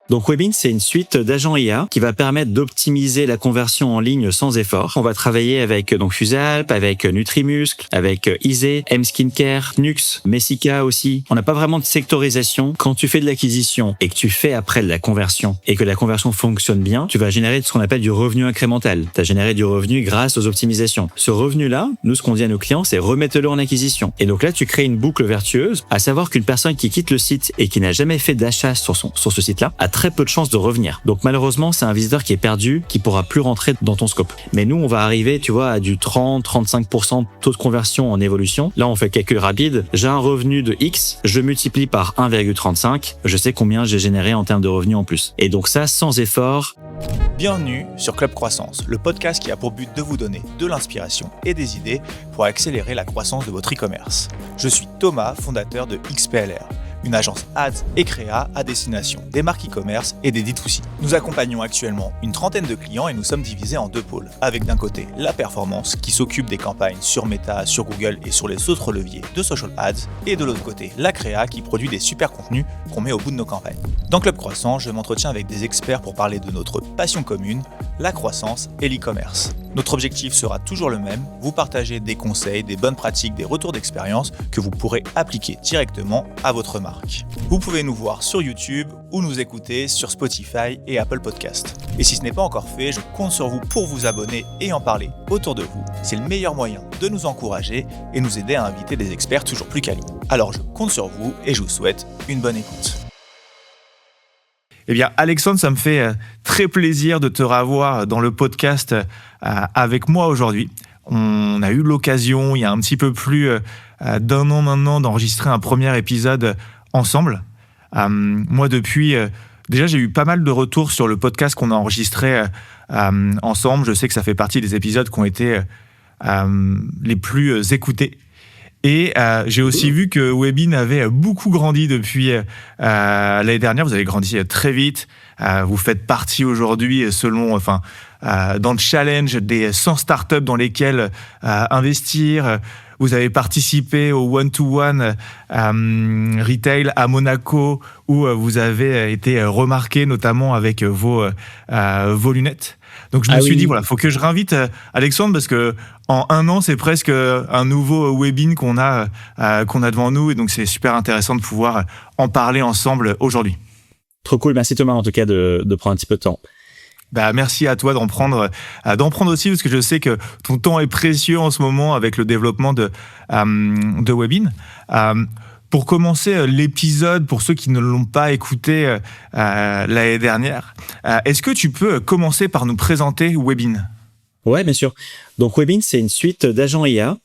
Donc Webin, c'est une suite d'agents IA qui va permettre d'optimiser la conversion en ligne sans effort. On va travailler avec donc Fusalp, avec Nutrimuscle, avec Isée, M Skincare, Nux, Messica aussi. On n'a pas vraiment de sectorisation. Quand tu fais de l'acquisition et que tu fais après de la conversion et que la conversion fonctionne bien, tu vas générer ce qu'on appelle du revenu incrémental. Tu as généré du revenu grâce aux optimisations. Ce revenu-là, nous, ce qu'on dit à nos clients, c'est remettez-le en acquisition. Et donc là, tu crées une boucle vertueuse, à savoir qu'une personne qui quitte le site et qui n'a jamais fait d'achat sur ce site-là a très peu de chances de revenir. Donc malheureusement, c'est un visiteur qui est perdu, qui pourra plus rentrer dans ton scope. Mais nous, on va arriver, tu vois, à du 30-35% taux de conversion en évolution. Là, on fait calcul rapide. J'ai un revenu de X, je multiplie par 1,35, je sais combien j'ai généré en termes de revenus en plus. Et donc ça, sans effort. Bienvenue sur Club Croissance, le podcast qui a pour but de vous donner de l'inspiration et des idées pour accélérer la croissance de votre e-commerce. Je suis Thomas, fondateur de XPLR, une agence ads et créa à destination des marques e-commerce et des D2C. Nous accompagnons actuellement une trentaine de clients et nous sommes divisés en deux pôles, avec d'un côté la performance qui s'occupe des campagnes sur Meta, sur Google et sur les autres leviers de social ads, et de l'autre côté la créa qui produit des super contenus qu'on met au bout de nos campagnes. Dans Club Croissance, je m'entretiens avec des experts pour parler de notre passion commune, la croissance et l'e-commerce. Notre objectif sera toujours le même, vous partager des conseils, des bonnes pratiques, des retours d'expérience que vous pourrez appliquer directement à votre marque. Vous pouvez nous voir sur YouTube ou nous écouter sur Spotify et Apple Podcast. Et si ce n'est pas encore fait, je compte sur vous pour vous abonner et en parler autour de vous. C'est le meilleur moyen de nous encourager et nous aider à inviter des experts toujours plus quali. Alors je compte sur vous et je vous souhaite une bonne écoute. Eh bien, Alexandre, ça me fait très plaisir de te revoir dans le podcast avec moi aujourd'hui. On a eu l'occasion, il y a un petit peu plus d'un an maintenant, d'enregistrer un premier épisode ensemble. Moi, depuis, déjà, j'ai eu pas mal de retours sur le podcast qu'on a enregistré ensemble. Je sais que ça fait partie des épisodes qui ont été les plus écoutés. Et j'ai aussi vu que Webin avait beaucoup grandi depuis l'année dernière. Vous avez grandi très vite. Vous faites partie aujourd'hui, dans le challenge des 100 startups dans lesquelles investir. Vous avez participé au one-to-one retail à Monaco, où vous avez été remarqué, notamment avec vos lunettes. Donc je me suis dit, voilà, faut que je réinvite Alexandre, parce que en un an, c'est presque un nouveau Webin qu'on a devant nous, et donc c'est super intéressant de pouvoir en parler ensemble aujourd'hui. Trop cool, merci Thomas en tout cas de prendre un petit peu de temps. Merci à toi d'en prendre aussi, parce que je sais que ton temps est précieux en ce moment avec le développement de Webin. Pour commencer l'épisode, pour ceux qui ne l'ont pas écouté l'année dernière, est-ce que tu peux commencer par nous présenter Webin ? Ouais, bien sûr. Donc Webin, c'est une suite d'agents IA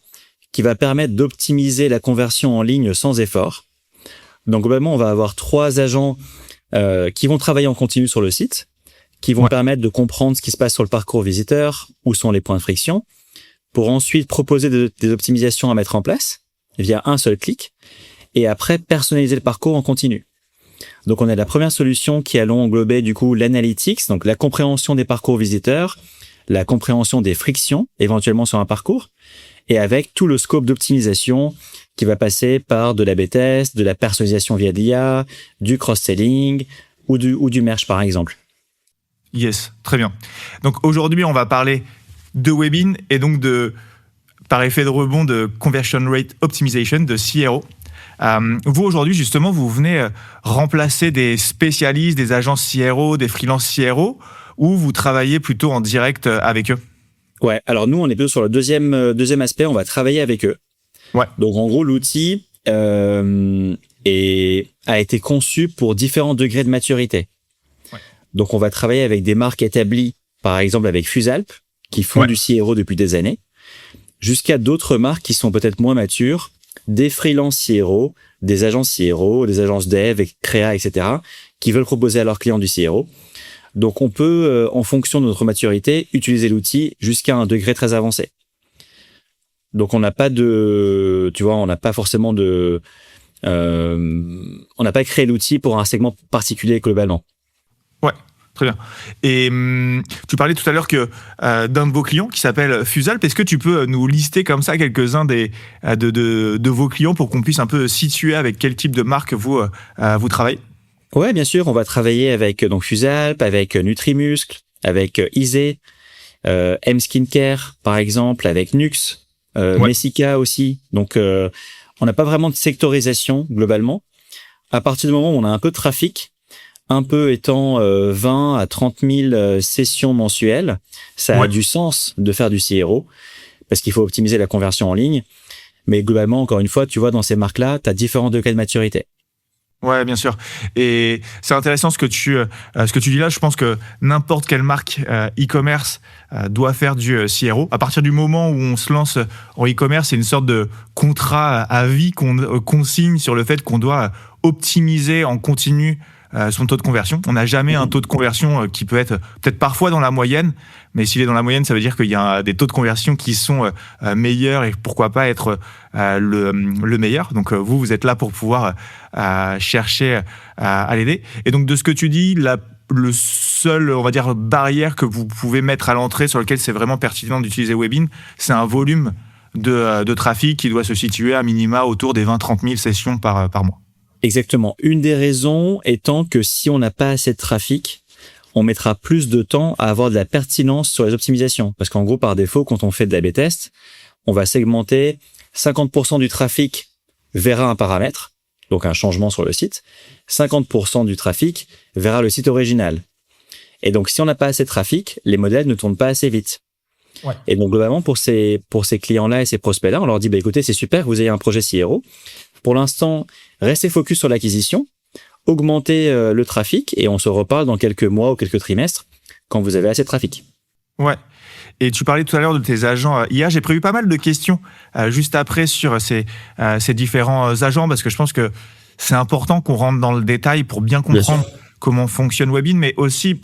qui va permettre d'optimiser la conversion en ligne sans effort. Donc globalement, on va avoir 3 agents qui vont travailler en continu sur le site, qui vont permettre de comprendre ce qui se passe sur le parcours visiteur, où sont les points de friction, pour ensuite proposer des optimisations à mettre en place via un seul clic, et après personnaliser le parcours en continu. Donc on a la première solution qui allons englober du coup l'analytics, donc la compréhension des parcours visiteurs, la compréhension des frictions éventuellement sur un parcours, et avec tout le scope d'optimisation qui va passer par de l'A/B test, de la personnalisation via l'IA, du cross-selling ou du merge par exemple. Yes, très bien. Donc aujourd'hui, on va parler de Webin et donc par effet de rebond, de Conversion Rate Optimization, de CRO. Vous, aujourd'hui, justement, vous venez remplacer des spécialistes, des agences CRO, des freelances CRO, ou vous travaillez plutôt en direct avec eux ? Ouais, alors nous, on est plutôt sur le deuxième aspect, on va travailler avec eux. Ouais. Donc en gros, l'outil a été conçu pour différents degrés de maturité. Ouais. Donc on va travailler avec des marques établies, par exemple avec Fusalp, qui font du CRO depuis des années, jusqu'à d'autres marques qui sont peut-être moins matures, des freelance CRO, des agences CRO, des agences dev, créa, etc., qui veulent proposer à leurs clients du CRO. Donc, on peut, en fonction de notre maturité, utiliser l'outil jusqu'à un degré très avancé. Donc, on n'a pas forcément on n'a pas créé l'outil pour un segment particulier globalement. Ouais. Très bien. Et tu parlais tout à l'heure que d'un de vos clients qui s'appelle Fusalp. Est-ce que tu peux nous lister comme ça quelques-uns de vos clients pour qu'on puisse un peu situer avec quel type de marque vous travaillez ? Ouais, bien sûr, on va travailler avec donc Fusalp, avec Nutrimuscle, avec Isée, M Skincare par exemple, avec Nux, Messica aussi. Donc on n'a pas vraiment de sectorisation globalement. À partir du moment où on a un peu de trafic, un peu étant 20 à 30 000 sessions mensuelles, ça a du sens de faire du CRO parce qu'il faut optimiser la conversion en ligne. Mais globalement, encore une fois, tu vois, dans ces marques-là, tu as différents degrés de maturité. Ouais, bien sûr. Et c'est intéressant ce que tu dis là. Je pense que n'importe quelle marque e-commerce doit faire du CRO. À partir du moment où on se lance en e-commerce, c'est une sorte de contrat à vie qu'on signe sur le fait qu'on doit optimiser en continu son taux de conversion. On n'a jamais un taux de conversion qui peut être peut-être parfois dans la moyenne, mais s'il est dans la moyenne, ça veut dire qu'il y a des taux de conversion qui sont meilleurs et pourquoi pas être le meilleur. Donc vous êtes là pour pouvoir chercher à l'aider. Et donc de ce que tu dis, le seul, on va dire, barrière que vous pouvez mettre à l'entrée sur lequel c'est vraiment pertinent d'utiliser Webin, c'est un volume de trafic qui doit se situer à minima autour des 20-30 000 sessions par mois. Exactement. Une des raisons étant que si on n'a pas assez de trafic, on mettra plus de temps à avoir de la pertinence sur les optimisations. Parce qu'en gros, par défaut, quand on fait de l'A/B test, on va segmenter 50% du trafic verra un paramètre, donc un changement sur le site, 50% du trafic verra le site original. Et donc, si on n'a pas assez de trafic, les modèles ne tournent pas assez vite. Ouais. Et donc, globalement, pour ces clients-là et ces prospects-là, on leur dit, écoutez, c'est super, vous ayez un projet CRO. Pour l'instant, restez focus sur l'acquisition, augmentez le trafic et on se reparle dans quelques mois ou quelques trimestres quand vous avez assez de trafic. Ouais. Et tu parlais tout à l'heure de tes agents IA. J'ai prévu pas mal de questions juste après sur ces différents agents parce que je pense que c'est important qu'on rentre dans le détail pour bien comprendre comment fonctionne Webin, mais aussi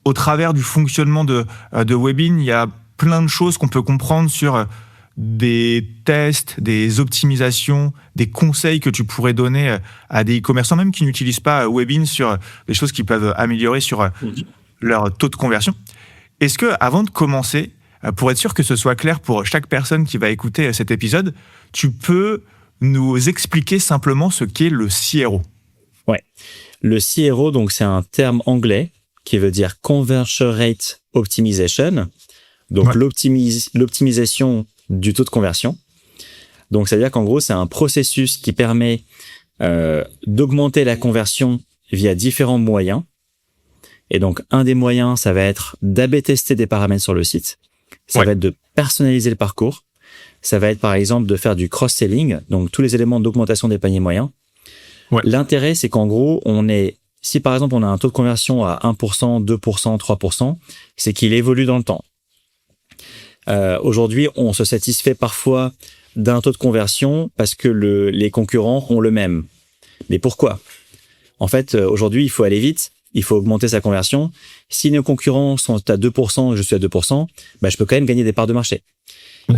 au travers du fonctionnement de Webin, il y a plein de choses qu'on peut comprendre sur des tests, des optimisations, des conseils que tu pourrais donner à des e-commerçants même qui n'utilisent pas Webin sur des choses qui peuvent améliorer sur leur taux de conversion. Est-ce que, avant de commencer, pour être sûr que ce soit clair pour chaque personne qui va écouter cet épisode, tu peux nous expliquer simplement ce qu'est le CRO? Ouais. Le CRO, donc, c'est un terme anglais qui veut dire Conversion Rate Optimization. Donc, l'optimisation du taux de conversion. Donc, ça veut dire qu'en gros, c'est un processus qui permet d'augmenter la conversion via différents moyens. Et donc, un des moyens, ça va être d'A/B tester des paramètres sur le site. Ça va être de personnaliser le parcours. Ça va être, par exemple, de faire du cross-selling, donc tous les éléments d'augmentation des paniers moyens. Ouais. L'intérêt, c'est qu'en gros, si par exemple, on a un taux de conversion à 1%, 2%, 3%, c'est qu'il évolue dans le temps. Aujourd'hui, on se satisfait parfois d'un taux de conversion parce que les concurrents ont le même. Mais pourquoi? En fait, aujourd'hui, il faut aller vite, il faut augmenter sa conversion. Si nos concurrents sont à 2% et je suis à 2%, je peux quand même gagner des parts de marché.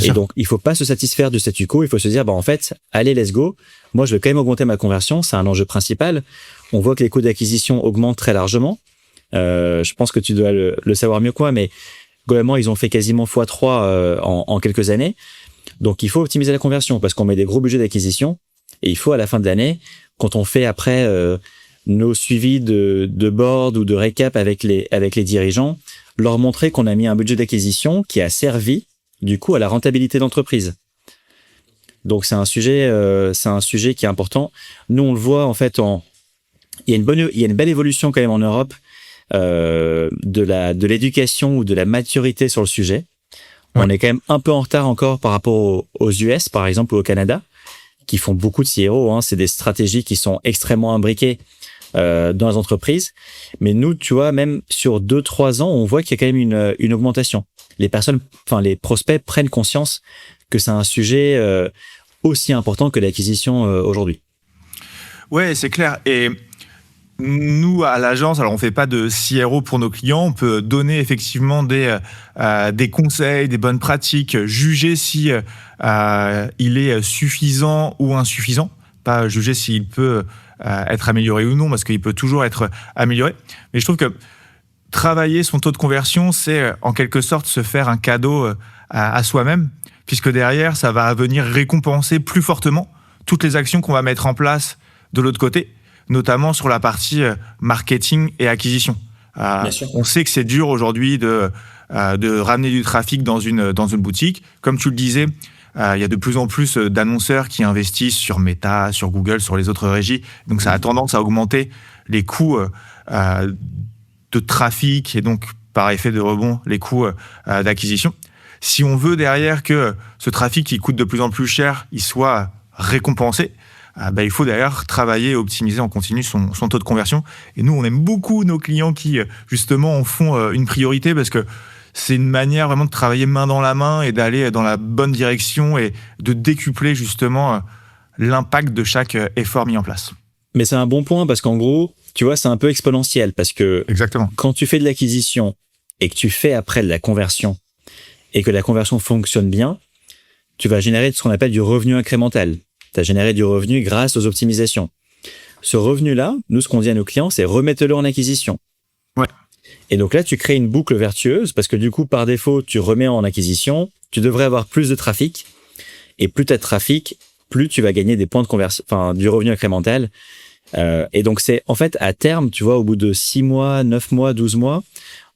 Et donc, il faut pas se satisfaire du statu quo, il faut se dire, en fait, allez, let's go. Moi, je vais quand même augmenter ma conversion, c'est un enjeu principal. On voit que les coûts d'acquisition augmentent très largement. Je pense que tu dois le savoir mieux que moi, mais globalement, ils ont fait quasiment x3 en quelques années. Donc, il faut optimiser la conversion parce qu'on met des gros budgets d'acquisition et il faut, à la fin de l'année, quand on fait après nos suivis de board ou de récap avec les dirigeants, leur montrer qu'on a mis un budget d'acquisition qui a servi, du coup, à la rentabilité d'entreprise. Donc, c'est un sujet qui est important. Nous, on le voit, en fait, il y a une belle évolution quand même en Europe de l'éducation ou de la maturité sur le sujet. Ouais. On est quand même un peu en retard encore par rapport aux US, par exemple, ou au Canada, qui font beaucoup de CRO. C'est des stratégies qui sont extrêmement imbriquées dans les entreprises. Mais nous, tu vois, même sur 2-3 ans, on voit qu'il y a quand même une augmentation. Les prospects prennent conscience que c'est un sujet aussi important que l'acquisition aujourd'hui. Ouais, c'est clair. Et nous, à l'agence, alors on fait pas de CRO pour nos clients, on peut donner effectivement des conseils, des bonnes pratiques, juger si il est suffisant ou insuffisant, pas juger s'il peut être amélioré ou non, parce qu'il peut toujours être amélioré. Mais je trouve que travailler son taux de conversion, c'est en quelque sorte se faire un cadeau à soi-même, puisque derrière, ça va venir récompenser plus fortement toutes les actions qu'on va mettre en place de l'autre côté. notamment sur la partie marketing et acquisition. On sait que c'est dur aujourd'hui de ramener du trafic dans une boutique. Comme tu le disais, il y a de plus en plus d'annonceurs qui investissent sur Meta, sur Google, sur les autres régies. Donc, ça a tendance à augmenter les coûts de trafic et donc, par effet de rebond, les coûts d'acquisition. Si on veut derrière que ce trafic qui coûte de plus en plus cher, il soit récompensé, il faut d'ailleurs travailler et optimiser en continu son taux de conversion. Et nous, on aime beaucoup nos clients qui, justement, en font une priorité parce que c'est une manière vraiment de travailler main dans la main et d'aller dans la bonne direction et de décupler justement l'impact de chaque effort mis en place. Mais c'est un bon point parce qu'en gros, tu vois, c'est un peu exponentiel parce que Exactement. Quand tu fais de l'acquisition et que tu fais après de la conversion et que la conversion fonctionne bien, tu vas générer ce qu'on appelle du revenu incrémental. Tu as généré du revenu grâce aux optimisations. Ce revenu-là, nous, ce qu'on dit à nos clients, c'est remettez-le en acquisition. Ouais. Et donc là, tu crées une boucle vertueuse parce que du coup, par défaut, tu remets en acquisition, tu devrais avoir plus de trafic. Et plus tu as de trafic, plus tu vas gagner des points de conversion, enfin, du revenu incrémental. Et donc, c'est en fait, à terme, tu vois, au bout de 6 mois, 9 mois, 12 mois,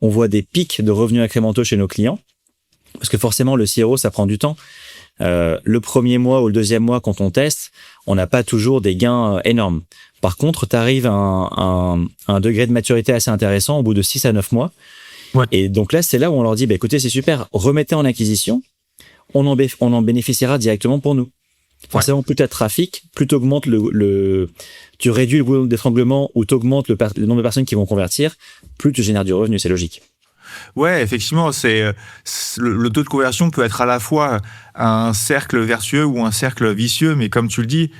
on voit des pics de revenus incrémentaux chez nos clients. Parce que forcément, le CRO, ça prend du temps. Le premier mois ou le deuxième mois, quand on teste, on n'a pas toujours des gains énormes. Par contre, tu arrives à un degré de maturité assez intéressant au bout de 6 à 9 mois. Ouais. Et donc là, c'est là où on leur dit, écoutez, c'est super, remettez en acquisition, on en bénéficiera directement pour nous. Forcément, plus tu as de trafic, plus tu augmentes tu réduis le goulot d'étranglement ou tu augmentes le nombre de personnes qui vont convertir, plus tu génères du revenu, c'est logique. Ouais, effectivement, le taux de conversion peut être à la fois un cercle vertueux ou un cercle vicieux, mais comme tu le dis,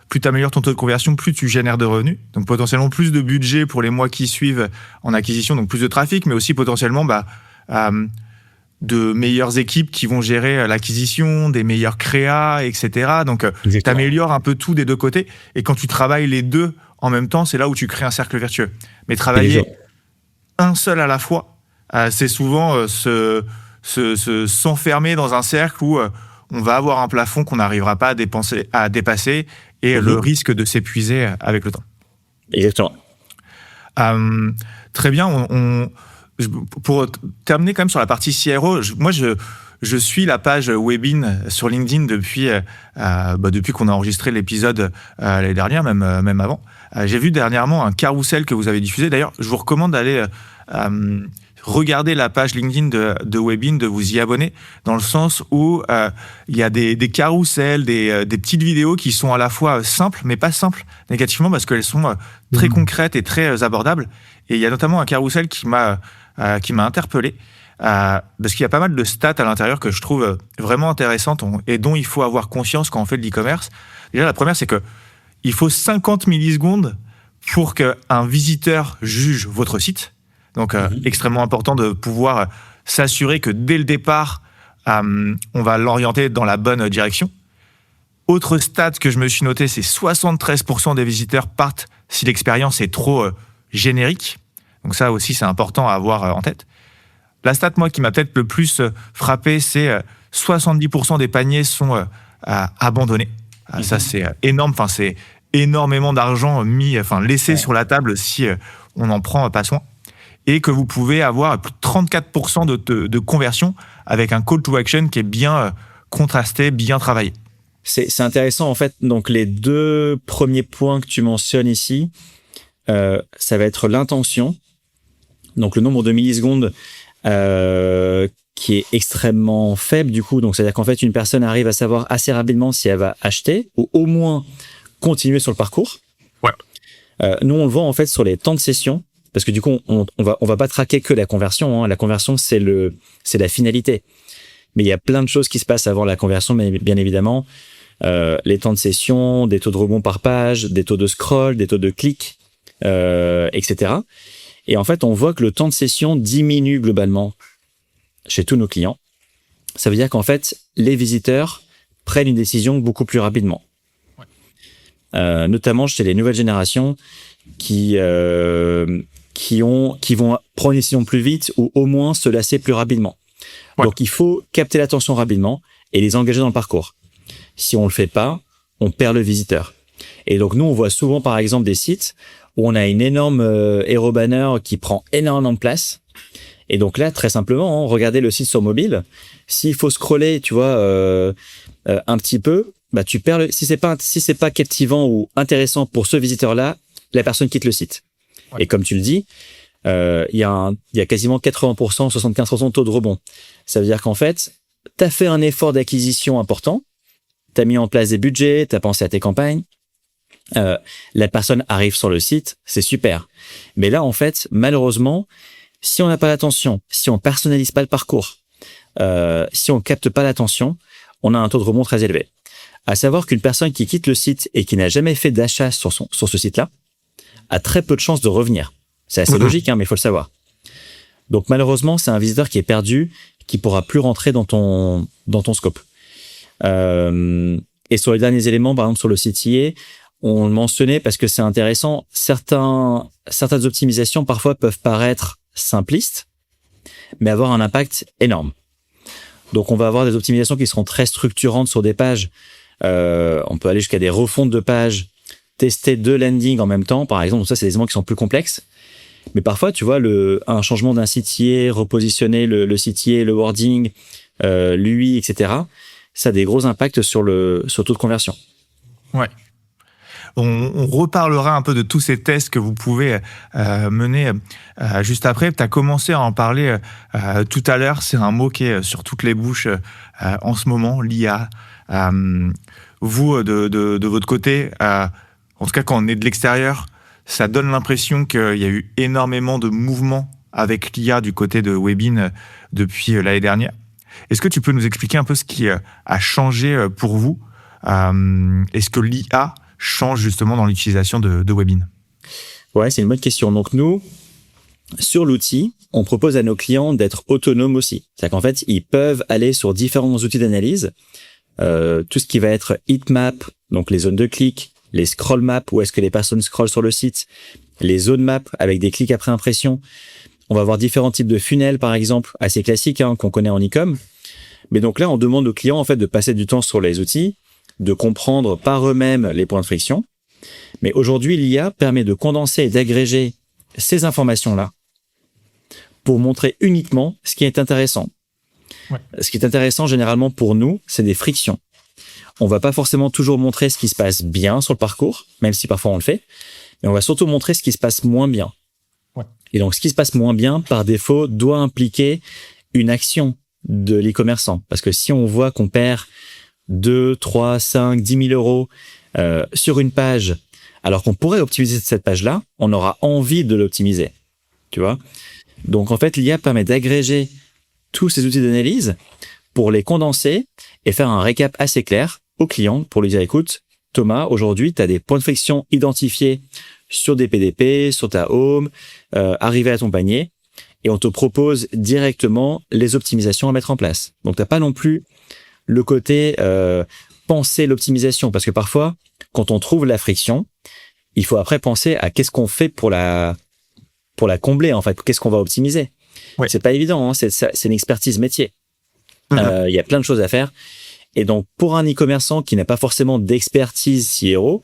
plus tu améliores ton taux de conversion, plus tu génères de revenus, donc potentiellement plus de budget pour les mois qui suivent en acquisition, donc plus de trafic, mais aussi potentiellement de meilleures équipes qui vont gérer l'acquisition, des meilleurs créas, etc. Donc, tu améliores un peu tout des deux côtés, et quand tu travailles les deux en même temps, c'est là où tu crées un cercle vertueux. Mais travailler un seul à la fois, c'est souvent s'enfermer dans un cercle où on va avoir un plafond qu'on n'arrivera pas à dépasser et le risque de s'épuiser avec le temps. Exactement. Très bien. Pour terminer quand même sur la partie CRO, je suis la page Webin sur LinkedIn depuis qu'on a enregistré l'épisode l'année dernière, même avant. J'ai vu dernièrement un carrousel que vous avez diffusé. D'ailleurs, je vous recommande d'aller regarder la page LinkedIn de Webin, de vous y abonner, dans le sens où il y a des carousels, des petites vidéos qui sont à la fois simples, mais pas simples négativement, parce qu'elles sont très concrètes et très abordables. Et il y a notamment un carrousel qui m'a interpellé, parce qu'il y a pas mal de stats à l'intérieur que je trouve vraiment intéressantes et dont il faut avoir conscience quand on fait de l'e-commerce. Déjà, la première, c'est que il faut 50 millisecondes pour qu'un visiteur juge votre site. Donc, extrêmement important de pouvoir s'assurer que dès le départ, on va l'orienter dans la bonne direction. Autre stat que je me suis noté, c'est 73% des visiteurs partent si l'expérience est trop générique. Donc ça aussi, c'est important à avoir en tête. La stat, moi, qui m'a peut-être le plus frappé, c'est 70% des paniers sont abandonnés. Ça, c'est énorme. Enfin, c'est énormément d'argent laissé sur la table si on n'en prend pas soin. Et que vous pouvez avoir plus de 34% de conversion avec un call to action qui est bien contrasté, bien travaillé. C'est intéressant, en fait. Donc, les deux premiers points que tu mentionnes ici, ça va être l'intention. Donc, le nombre de millisecondes qui est extrêmement faible, du coup. Donc, c'est-à-dire qu'en fait, une personne arrive à savoir assez rapidement si elle va acheter ou au moins continuer sur le parcours. Ouais. Nous, on le voit, en fait, sur les temps de session. Parce que du coup, on va pas traquer que la conversion. La conversion, c'est la finalité. Mais il y a plein de choses qui se passent avant la conversion, mais bien évidemment. Les temps de session, des taux de rebond par page, des taux de scroll, des taux de clic, etc. Et en fait, on voit que le temps de session diminue globalement chez tous nos clients. Ça veut dire qu'en fait, les visiteurs prennent une décision beaucoup plus rapidement. Ouais. Notamment chez les nouvelles générations qui vont prendre une décision plus vite ou au moins se lasser plus rapidement. Ouais. Donc, il faut capter l'attention rapidement et les engager dans le parcours. Si on le fait pas, on perd le visiteur. Et donc, nous, on voit souvent, par exemple, des sites où on a une énorme hero banner qui prend énormément de place. Et donc là, très simplement, regardez le site sur mobile. S'il faut scroller, tu vois, un petit peu, bah, tu perds si c'est pas captivant ou intéressant pour ce visiteur-là, la personne quitte le site. Ouais. Et comme tu le dis, il y a quasiment 80%, 75% de taux de rebond. Ça veut dire qu'en fait, t'as fait un effort d'acquisition important, t'as mis en place des budgets, t'as pensé à tes campagnes, la personne arrive sur le site, c'est super. Mais là, en fait, malheureusement, si on n'a pas l'attention, si on personnalise pas le parcours, si on capte pas l'attention, on a un taux de rebond très élevé. À savoir qu'une personne qui quitte le site et qui n'a jamais fait d'achat sur ce site-là a très peu de chances de revenir. C'est assez logique, mais il faut le savoir. Donc malheureusement, c'est un visiteur qui est perdu, qui pourra plus rentrer dans ton scope. Et sur les derniers éléments, par exemple sur le CTA, on le mentionnait parce que c'est intéressant. Certaines optimisations parfois peuvent paraître simplistes, mais avoir un impact énorme. Donc on va avoir des optimisations qui seront très structurantes sur des pages. On peut aller jusqu'à des refontes de pages, tester 2 landings en même temps, par exemple. Donc ça, c'est des éléments qui sont plus complexes. Mais parfois, tu vois, un changement d'un CTA, repositionner le CTA, le wording, l'UI, etc., ça a des gros impacts sur le taux de conversion. Ouais. On reparlera un peu de tous ces tests que vous pouvez mener juste après. Tu as commencé à en parler tout à l'heure. C'est un mot qui est sur toutes les bouches en ce moment, l'IA. Vous, de votre côté, en tout cas quand on est de l'extérieur, ça donne l'impression qu'il y a eu énormément de mouvements avec l'IA du côté de Webin depuis l'année dernière. Est-ce que tu peux nous expliquer un peu ce qui a changé pour vous ? Est-ce que l'IA change justement dans l'utilisation de Webin ? Ouais, c'est une bonne question. Donc nous, sur l'outil, on propose à nos clients d'être autonomes aussi. C'est-à-dire qu'en fait, ils peuvent aller sur différents outils d'analyse, tout ce qui va être heatmap, donc les zones de clic, les scroll maps, où est-ce que les personnes scrollent sur le site, les zone maps avec des clics après impression. On va avoir différents types de funnels, par exemple, assez classiques, qu'on connaît en e-com. Mais donc là, on demande aux clients en fait de passer du temps sur les outils, de comprendre par eux-mêmes les points de friction. Mais aujourd'hui, l'IA permet de condenser et d'agréger ces informations-là pour montrer uniquement ce qui est intéressant. Ouais. Ce qui est intéressant généralement pour nous, c'est des frictions. On va pas forcément toujours montrer ce qui se passe bien sur le parcours, même si parfois on le fait, mais on va surtout montrer ce qui se passe moins bien. Ouais. Et donc, ce qui se passe moins bien, par défaut, doit impliquer une action de l'e-commerçant. Parce que si on voit qu'on perd 2, 3, 5, 10 000 euros sur une page, alors qu'on pourrait optimiser cette page-là, on aura envie de l'optimiser. Tu vois ? Donc, en fait, l'IA permet d'agréger tous ces outils d'analyse pour les condenser et faire un récap assez clair au client pour lui dire, écoute, Thomas, aujourd'hui, tu as des points de friction identifiés sur des PDP, sur ta home, arrivé à ton panier, et on te propose directement les optimisations à mettre en place. Donc, tu n'as pas non plus le côté penser l'optimisation, parce que parfois, quand on trouve la friction, il faut après penser à qu'est-ce qu'on fait pour la combler, en fait, qu'est-ce qu'on va optimiser. Ouais. C'est pas évident, c'est une expertise métier. Il y a plein de choses à faire. Et donc, pour un e-commerçant qui n'a pas forcément d'expertise CRO,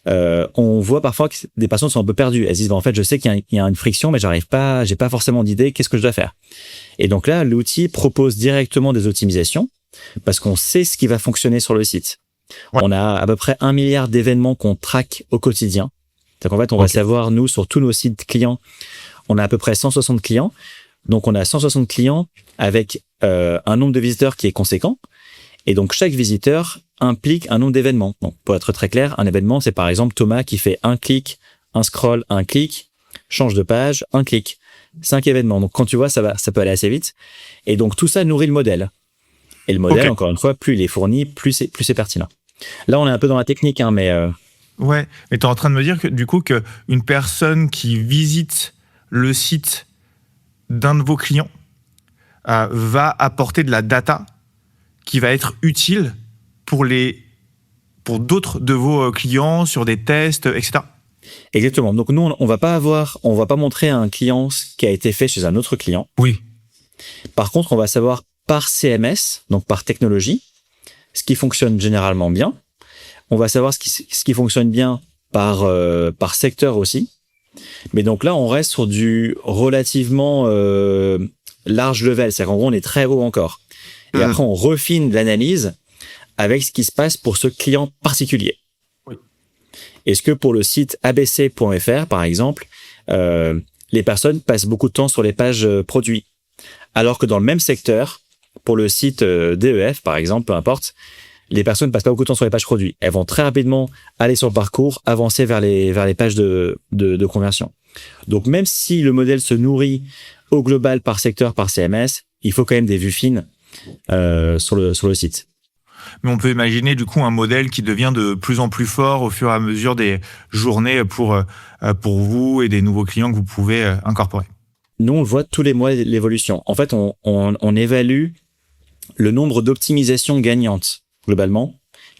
on voit parfois que des personnes sont un peu perdues. Elles disent, en fait, je sais qu'il y a une friction, mais j'ai pas forcément d'idée, qu'est-ce que je dois faire? Et donc là, l'outil propose directement des optimisations parce qu'on sait ce qui va fonctionner sur le site. Ouais. On a à peu près 1 milliard d'événements qu'on traque au quotidien. Donc en fait, on va savoir, nous, sur tous nos sites clients, on a à peu près 160 clients. Donc on a 160 clients avec un nombre de visiteurs qui est conséquent. Et donc chaque visiteur implique un nombre d'événements. Donc pour être très clair, un événement, c'est par exemple Thomas qui fait un clic, un scroll, un clic, change de page, un clic. 5 événements. Donc quand tu vois, ça peut aller assez vite. Et donc tout ça nourrit le modèle. Et le modèle, encore une fois, plus il est fourni, plus c'est pertinent. Là, on est un peu dans la technique, mais... Ouais, mais tu es en train de me dire que du coup, qu'une personne qui visite le site d'un de vos clients va apporter de la data qui va être utile pour d'autres de vos clients sur des tests, etc. Exactement. Donc nous, on va pas montrer à un client ce qui a été fait chez un autre client. Oui. Par contre, on va savoir par CMS, donc par technologie, ce qui fonctionne généralement bien. On va savoir ce qui fonctionne bien par secteur aussi. Mais donc là, on reste sur du relativement large level. C'est-à-dire qu'en gros, on est très haut encore. Et après, on refine l'analyse avec ce qui se passe pour ce client particulier. Oui. Est-ce que pour le site abc.fr, par exemple, les personnes passent beaucoup de temps sur les pages produits, alors que dans le même secteur, pour le site DEF, par exemple, peu importe, les personnes ne passent pas beaucoup de temps sur les pages produits. Elles vont très rapidement aller sur le parcours, avancer vers les pages de conversion. Donc, même si le modèle se nourrit au global par secteur, par CMS, il faut quand même des vues fines sur le site. Mais on peut imaginer du coup un modèle qui devient de plus en plus fort au fur et à mesure des journées pour vous et des nouveaux clients que vous pouvez incorporer. Nous, on voit tous les mois l'évolution. En fait, on évalue le nombre d'optimisations gagnantes, globalement,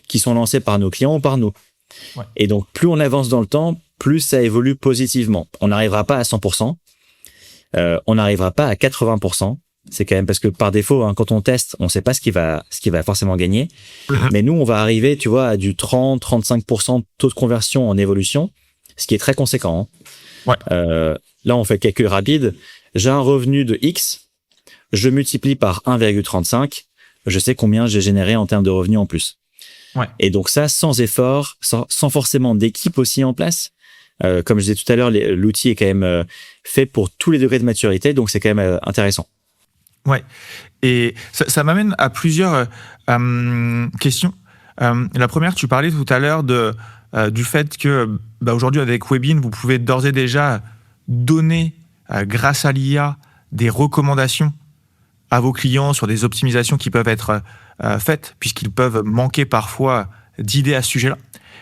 qui sont lancées par nos clients ou par nous. Ouais. Et donc, plus on avance dans le temps, plus ça évolue positivement. On n'arrivera pas à 100%, on n'arrivera pas à 80%. C'est quand même parce que par défaut, hein, quand on teste, on ne sait pas ce qui va forcément gagner. Mais nous, on va arriver, tu vois, à du 30-35% de taux de conversion en évolution, ce qui est très conséquent. Hein. Ouais. Là, on fait le calcul rapide. J'ai un revenu de X, je multiplie par 1,35, je sais combien j'ai généré en termes de revenus en plus. Ouais. Et donc ça, sans effort, sans forcément d'équipe aussi en place. Comme je disais tout à l'heure, l'outil est quand même fait pour tous les degrés de maturité, donc c'est quand même intéressant. Ouais. Et ça m'amène à plusieurs questions. La première, tu parlais tout à l'heure du fait que aujourd'hui, avec Webin, vous pouvez d'ores et déjà donner, grâce à l'IA, des recommandations à vos clients sur des optimisations qui peuvent être faites, puisqu'ils peuvent manquer parfois d'idées à ce sujet-là.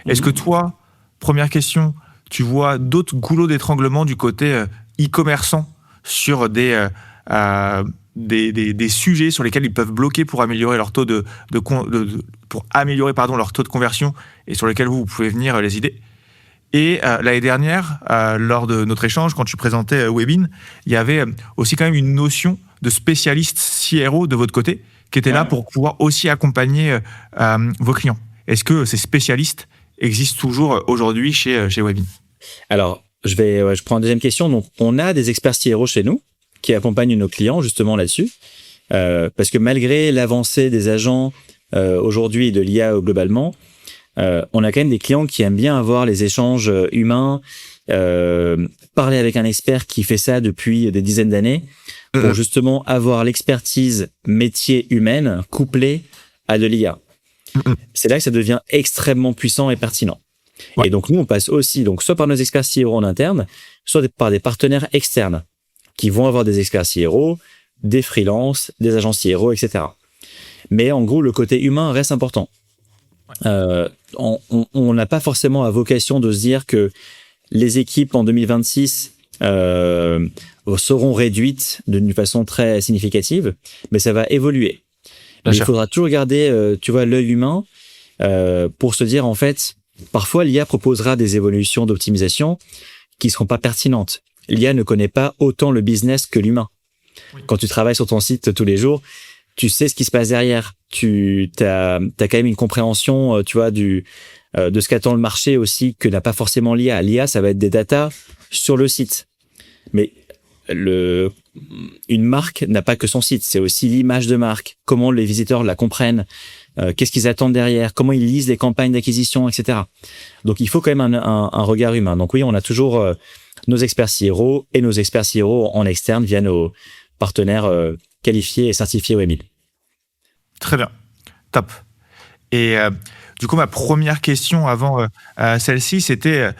Est-ce que toi, première question, tu vois d'autres goulots d'étranglement du côté e-commerçant sur des sujets sur lesquels ils peuvent bloquer pour améliorer leur taux leur taux de conversion et sur lesquels vous pouvez venir les aider. Et l'année dernière, lors de notre échange, quand tu présentais Webin, il y avait aussi quand même une notion de spécialiste CRO de votre côté qui était là pour pouvoir aussi accompagner vos clients. Est-ce que ces spécialistes existent toujours aujourd'hui chez Webin ? Alors, je prends une deuxième question. Donc, on a des experts CRO chez nous qui accompagnent nos clients justement là-dessus. Parce que malgré l'avancée des agents aujourd'hui et de l'IA globalement, on a quand même des clients qui aiment bien avoir les échanges humains, parler avec un expert qui fait ça depuis des dizaines d'années pour justement avoir l'expertise métier humaine couplée à de l'IA. C'est là que ça devient extrêmement puissant et pertinent. Ouais. Et donc, nous, on passe aussi donc soit par nos experts CRO en interne, soit par des partenaires externes qui vont avoir des experts CRO, des freelances, des agents CRO, etc. Mais en gros, le côté humain reste important. On n'a pas forcément à vocation de se dire que les équipes en 2026 seront réduites d'une façon très significative, mais ça va évoluer. Mais il faudra toujours garder, tu vois, l'œil humain pour se dire, en fait, parfois l'IA proposera des évolutions d'optimisation qui ne seront pas pertinentes. L'IA ne connaît pas autant le business que l'humain. Oui. Quand tu travailles sur ton site tous les jours, tu sais ce qui se passe derrière. Tu as quand même une compréhension, tu vois, de ce qu'attend le marché aussi, que n'a pas forcément l'IA. L'IA, ça va être des datas sur le site. Mais une marque n'a pas que son site, c'est aussi l'image de marque, comment les visiteurs la comprennent, qu'est-ce qu'ils attendent derrière, comment ils lisent les campagnes d'acquisition, etc. Donc, il faut quand même un regard humain. Donc oui, on a toujours nos experts CRO et nos experts CRO en externe via nos partenaires qualifiés et certifiés Webin. Très bien, top. Et du coup, ma première question avant celle-ci, c'était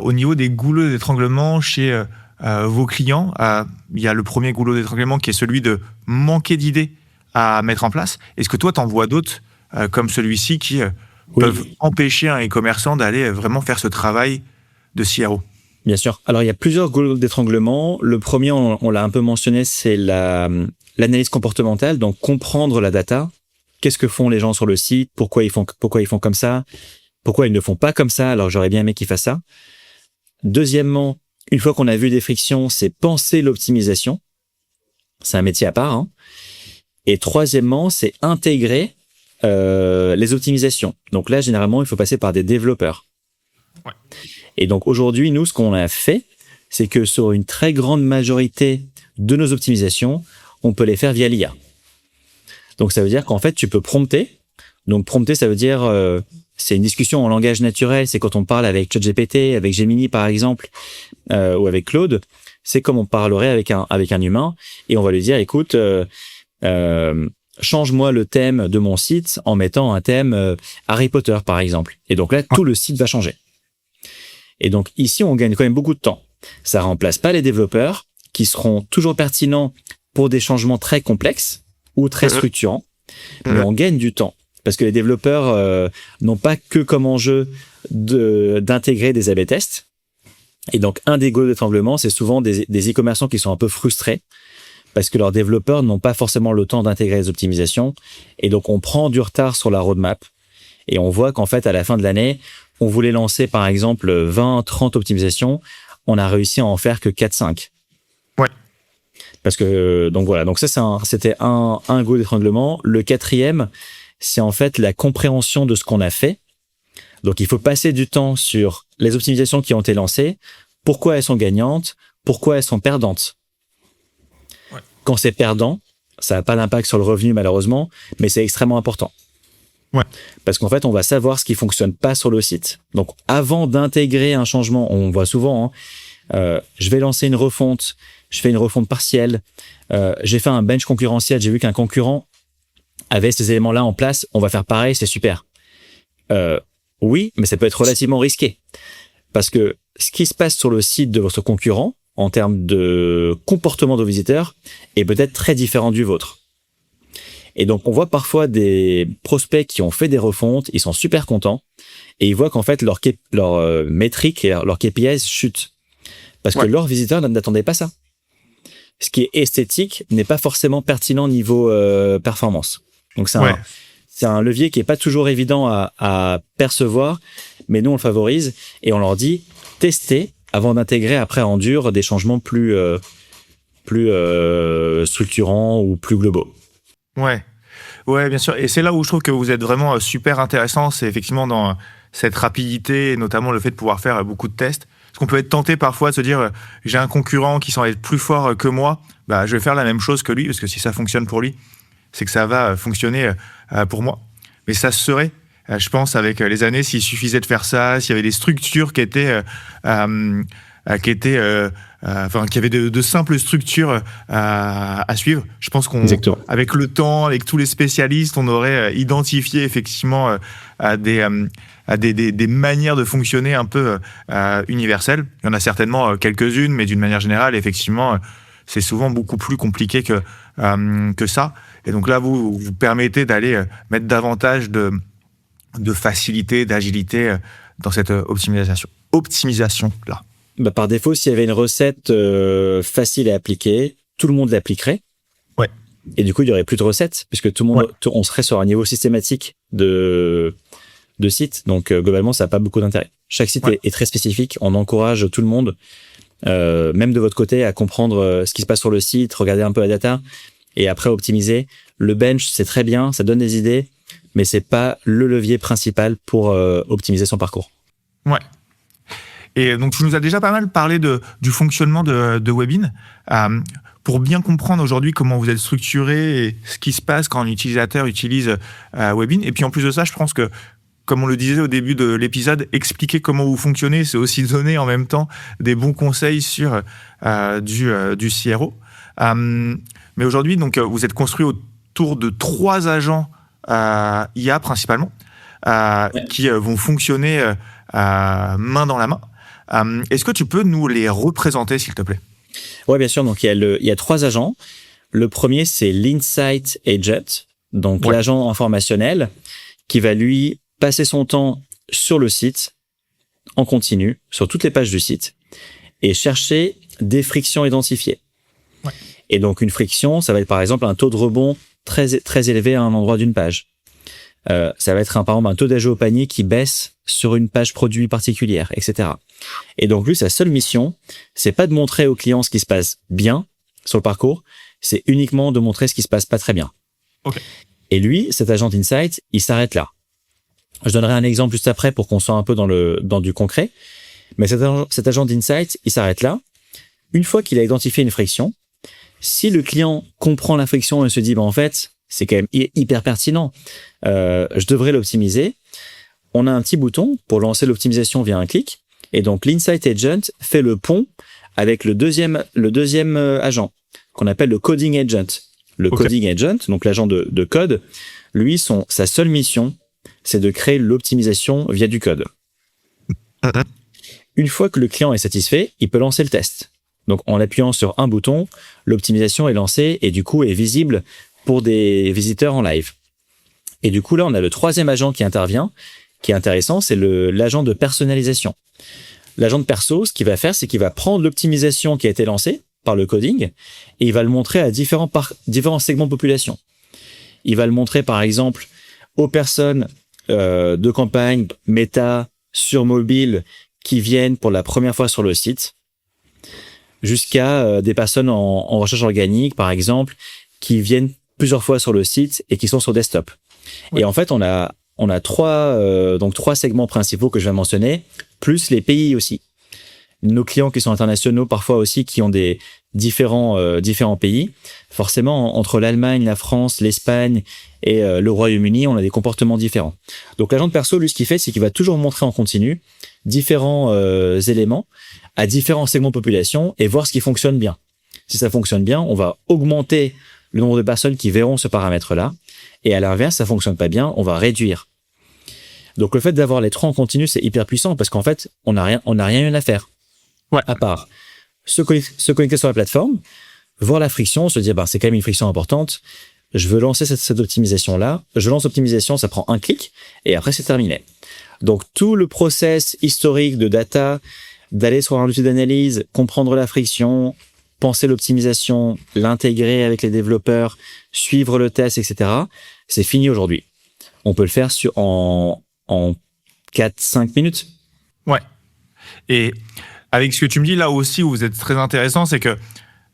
au niveau des goulots d'étranglement chez vos clients. Il y a le premier goulot d'étranglement qui est celui de manquer d'idées à mettre en place. Est-ce que toi, t'en vois d'autres comme celui-ci qui peuvent empêcher un e-commerçant d'aller vraiment faire ce travail de CRO ? Bien sûr. Alors, il y a plusieurs goulots d'étranglement. Le premier, on l'a un peu mentionné, c'est l'analyse comportementale, donc comprendre la data. Qu'est-ce que font les gens sur le site ? Pourquoi ils font comme ça ? Pourquoi ils ne font pas comme ça ? Alors, j'aurais bien aimé qu'ils fassent ça. Deuxièmement, une fois qu'on a vu des frictions, c'est penser l'optimisation. C'est un métier à part. Hein. Et troisièmement, c'est intégrer les optimisations. Donc là, généralement, il faut passer par des développeurs. Ouais. Et donc aujourd'hui, nous, ce qu'on a fait, c'est que sur une très grande majorité de nos optimisations, on peut les faire via l'IA. Donc ça veut dire qu'en fait, tu peux prompter. Donc prompter, ça veut dire c'est une discussion en langage naturel. C'est quand on parle avec ChatGPT, avec Gemini par exemple, ou avec Claude. C'est comme on parlerait avec un humain et on va lui dire, écoute, change-moi le thème de mon site en mettant un thème Harry Potter par exemple. Et donc là, tout le site va changer. Et donc ici, on gagne quand même beaucoup de temps. Ça remplace pas les développeurs qui seront toujours pertinents pour des changements très complexes ou très structurants, mais on gagne du temps parce que les développeurs n'ont pas que comme enjeu d'intégrer des A/B tests. Et donc un des goûts d'étranglement, c'est souvent des e-commerçants qui sont un peu frustrés parce que leurs développeurs n'ont pas forcément le temps d'intégrer les optimisations. Et donc on prend du retard sur la roadmap et on voit qu'en fait à la fin de l'année, on voulait lancer par exemple 20-30 optimisations, on a réussi à en faire que 4-5. Ouais. Parce que, donc voilà, donc ça c'était un goût d'étranglement. Le quatrième, c'est en fait la compréhension de ce qu'on a fait. Donc il faut passer du temps sur les optimisations qui ont été lancées, pourquoi elles sont gagnantes, pourquoi elles sont perdantes. Ouais. Quand c'est perdant, ça n'a pas d'impact sur le revenu malheureusement, mais c'est extrêmement important. Ouais. Parce qu'en fait, on va savoir ce qui fonctionne pas sur le site. Donc, avant d'intégrer un changement, on voit souvent, je vais lancer une refonte, je fais une refonte partielle, j'ai fait un bench concurrentiel, j'ai vu qu'un concurrent avait ces éléments-là en place, on va faire pareil, c'est super. Oui, mais ça peut être relativement risqué. Parce que ce qui se passe sur le site de votre concurrent, en termes de comportement de visiteurs, est peut-être très différent du vôtre. Et donc, on voit parfois des prospects qui ont fait des refontes, ils sont super contents, et ils voient qu'en fait, leur métrique et leur KPIs chutent. Parce que leurs visiteurs n'attendaient pas ça. Ce qui est esthétique n'est pas forcément pertinent niveau performance. Donc, c'est un levier qui est pas toujours évident à percevoir, mais nous, on le favorise, et on leur dit, testez avant d'intégrer après en dur des changements plus structurants ou plus globaux. Ouais, bien sûr. Et c'est là où je trouve que vous êtes vraiment super intéressant. C'est effectivement dans cette rapidité, et notamment le fait de pouvoir faire beaucoup de tests. Parce qu'on peut être tenté parfois de se dire, j'ai un concurrent qui semble être plus fort que moi, bah, je vais faire la même chose que lui, parce que si ça fonctionne pour lui, c'est que ça va fonctionner pour moi. Mais ça se serait, je pense, avec les années, s'il suffisait de faire ça, s'il y avait des structures qui avaient de simples structures à suivre. Je pense avec le temps, avec tous les spécialistes, on aurait identifié effectivement des manières de fonctionner un peu universelles. Il y en a certainement quelques-unes, mais d'une manière générale, effectivement, c'est souvent beaucoup plus compliqué que ça. Et donc là, vous permettez d'aller mettre davantage de facilité, d'agilité dans cette optimisation-là. Bah, par défaut, s'il y avait une recette facile à appliquer, tout le monde l'appliquerait. Ouais. Et du coup, il y aurait plus de recettes, puisque tout le monde, on serait sur un niveau systématique de site. Donc, globalement, ça n'a pas beaucoup d'intérêt. Chaque site est très spécifique. On encourage tout le monde, même de votre côté, à comprendre ce qui se passe sur le site, regarder un peu la data, et après optimiser. Le bench, c'est très bien, ça donne des idées, mais c'est pas le levier principal pour optimiser son parcours. Ouais. Et donc, tu nous as déjà pas mal parlé du fonctionnement de Webin. Pour bien comprendre aujourd'hui comment vous êtes structuré et ce qui se passe quand un utilisateur utilise Webin. Et puis, en plus de ça, je pense que, comme on le disait au début de l'épisode, expliquer comment vous fonctionnez, c'est aussi donner en même temps des bons conseils sur du CRO. Mais aujourd'hui, donc, vous êtes construit autour de 3 agents IA principalement, qui vont fonctionner main dans la main. Est-ce que tu peux nous les représenter, s'il te plaît ? Oui, bien sûr. Donc, il y a 3 agents. Le premier, c'est l'Insight Agent, donc l'agent informationnel qui va, lui, passer son temps sur le site, en continu, sur toutes les pages du site, et chercher des frictions identifiées. Ouais. Et donc, une friction, ça va être, par exemple, un taux de rebond très, très élevé à un endroit d'une page. Ça va être par exemple un taux d'ajout au panier qui baisse sur une page produit particulière, etc. Et donc lui, sa seule mission, c'est pas de montrer au client ce qui se passe bien sur le parcours, c'est uniquement de montrer ce qui se passe pas très bien. Okay. Et lui, cet agent d'insight, il s'arrête là. Je donnerai un exemple juste après pour qu'on soit un peu dans du concret. Mais cet agent d'insight, il s'arrête là. Une fois qu'il a identifié une friction, si le client comprend la friction et se dit, en fait, c'est quand même hyper pertinent, je devrais l'optimiser, on a un petit bouton pour lancer l'optimisation via un clic. Et donc, l'Insight Agent fait le pont avec le deuxième agent, qu'on appelle le Coding Agent. Le Coding Agent, donc l'agent de code, lui, sa seule mission, c'est de créer l'optimisation via du code. Une fois que le client est satisfait, il peut lancer le test. Donc, en appuyant sur un bouton, l'optimisation est lancée et du coup est visible pour des visiteurs en live. Et du coup, là, on a le troisième agent qui intervient, qui est intéressant, c'est l'agent de personnalisation. L'agent de perso, ce qu'il va faire, c'est qu'il va prendre l'optimisation qui a été lancée par le coding et il va le montrer à différents segments de population. Il va le montrer, par exemple, aux personnes de campagne méta sur mobile qui viennent pour la première fois sur le site, jusqu'à des personnes en recherche organique, par exemple, qui viennent plusieurs fois sur le site et qui sont sur desktop. Ouais. Et en fait, on a trois segments principaux que je vais mentionner, plus les pays aussi. Nos clients qui sont internationaux, parfois aussi, qui ont des différents pays. Forcément, entre l'Allemagne, la France, l'Espagne et le Royaume-Uni, on a des comportements différents. Donc, l'agent de perso, lui, ce qu'il fait, c'est qu'il va toujours montrer en continu différents éléments à différents segments de population et voir ce qui fonctionne bien. Si ça fonctionne bien, on va augmenter le nombre de personnes qui verront ce paramètre-là. Et à l'inverse, ça fonctionne pas bien, on va réduire. Donc, le fait d'avoir les trois en continu, c'est hyper puissant parce qu'en fait, on n'a rien eu à faire. Ouais. À part se connecter sur la plateforme, voir la friction, se dire, c'est quand même une friction importante. Je veux lancer cette optimisation-là. Je lance l'optimisation, ça prend un clic et après, c'est terminé. Donc, tout le process historique de data, d'aller sur un outil d'analyse, comprendre la friction, penser l'optimisation, l'intégrer avec les développeurs, suivre le test, etc. C'est fini aujourd'hui. On peut le faire en 4-5 minutes. Ouais. Et avec ce que tu me dis là aussi, où vous êtes très intéressant, c'est que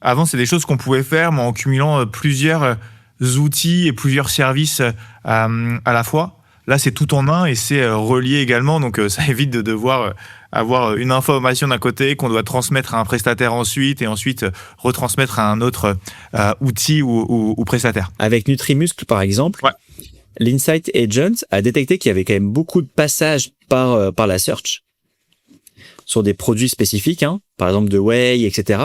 avant, c'est des choses qu'on pouvait faire, mais en cumulant plusieurs outils et plusieurs services à la fois. Là, c'est tout en un et c'est relié également. Donc, ça évite de devoir avoir une information d'un côté qu'on doit transmettre à un prestataire ensuite et ensuite retransmettre à un autre outil ou prestataire. Avec Nutrimuscle, par exemple, ouais. L'Insight Agent a détecté qu'il y avait quand même beaucoup de passages par la search sur des produits spécifiques, par exemple de whey, etc.,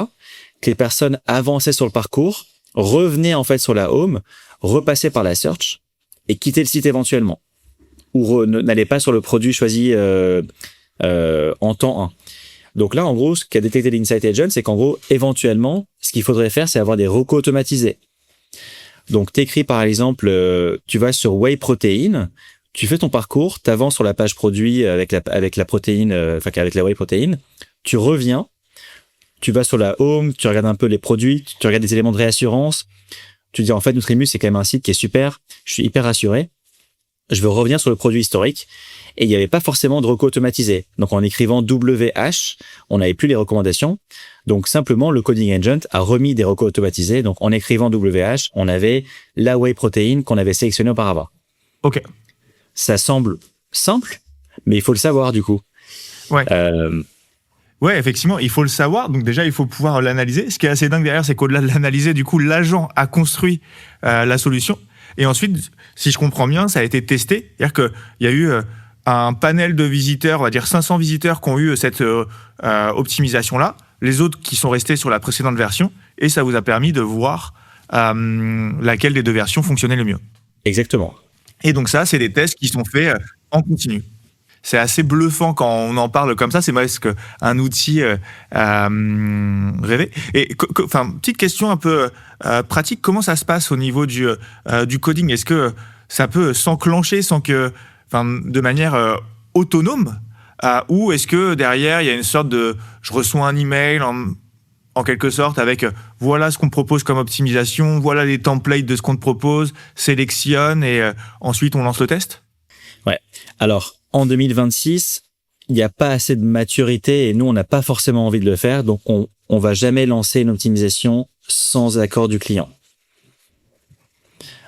que les personnes avançaient sur le parcours, revenaient en fait sur la home, repassaient par la search et quittaient le site éventuellement. Ou n'allaient pas sur le produit choisi en temps 1. Donc là, en gros, ce qu'a détecté l'Insight Agent, c'est qu'en gros, éventuellement, ce qu'il faudrait faire, c'est avoir des recos automatisés. Donc, t'écris par exemple, tu vas sur whey protein, tu fais ton parcours, t'avances sur la page produit avec la protéine, avec la whey protein, tu reviens, tu vas sur la home, tu regardes un peu les produits, tu regardes des éléments de réassurance, tu dis en fait, Nutrimus, c'est quand même un site qui est super, je suis hyper rassuré, je veux revenir sur le produit historique. Et il n'y avait pas forcément de recos automatisés. Donc, en écrivant WH, on n'avait plus les recommandations. Donc, simplement, le Coding Agent a remis des recos automatisés. Donc, en écrivant WH, on avait la whey protein qu'on avait sélectionnée auparavant. OK. Ça semble simple, mais il faut le savoir, du coup. Ouais. Ouais, effectivement, il faut le savoir. Donc, déjà, il faut pouvoir l'analyser. Ce qui est assez dingue derrière, c'est qu'au-delà de l'analyser, du coup, l'agent a construit la solution. Et ensuite, si je comprends bien, ça a été testé. C'est-à-dire qu'il y a eu un panel de visiteurs, on va dire 500 visiteurs qui ont eu cette optimisation-là, les autres qui sont restés sur la précédente version, et ça vous a permis de voir laquelle des deux versions fonctionnait le mieux. Exactement. Et donc ça, c'est des tests qui sont faits en continu. C'est assez bluffant quand on en parle comme ça, c'est presque un outil rêvé. Et petite question un peu pratique, comment ça se passe au niveau du coding ? Est-ce que ça peut s'enclencher de manière autonome, ou est-ce que derrière il y a une sorte de, je reçois un email en quelque sorte avec voilà ce qu'on propose comme optimisation, voilà les templates de ce qu'on te propose, sélectionne et ensuite on lance le test ? Ouais. Alors en 2026, il n'y a pas assez de maturité et nous on n'a pas forcément envie de le faire, donc on va jamais lancer une optimisation sans accord du client.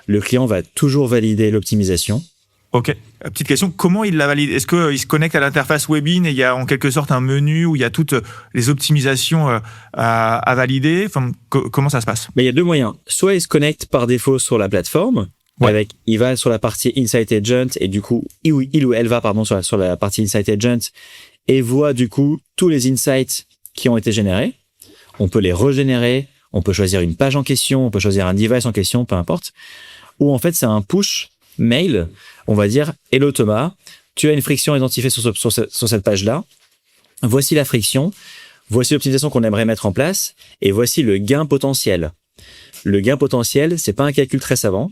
le client va toujours valider l'optimisation. Ok. Petite question, comment il la valide? Est-ce qu'il se connecte à l'interface Webin et il y a en quelque sorte un menu où il y a toutes les optimisations à valider? Enfin, comment ça se passe? Mais il y a deux moyens. Soit il se connecte par défaut sur la plateforme, il va sur la partie Insight Agent et du coup, il ou elle va sur la partie Insight Agent et voit du coup tous les insights qui ont été générés. On peut les régénérer, on peut choisir une page en question, on peut choisir un device en question, peu importe. Ou en fait, c'est un push mail, on va dire « Hello Thomas, tu as une friction identifiée sur cette page-là. Voici la friction, voici l'optimisation qu'on aimerait mettre en place et voici le gain potentiel. » Le gain potentiel, c'est pas un calcul très savant,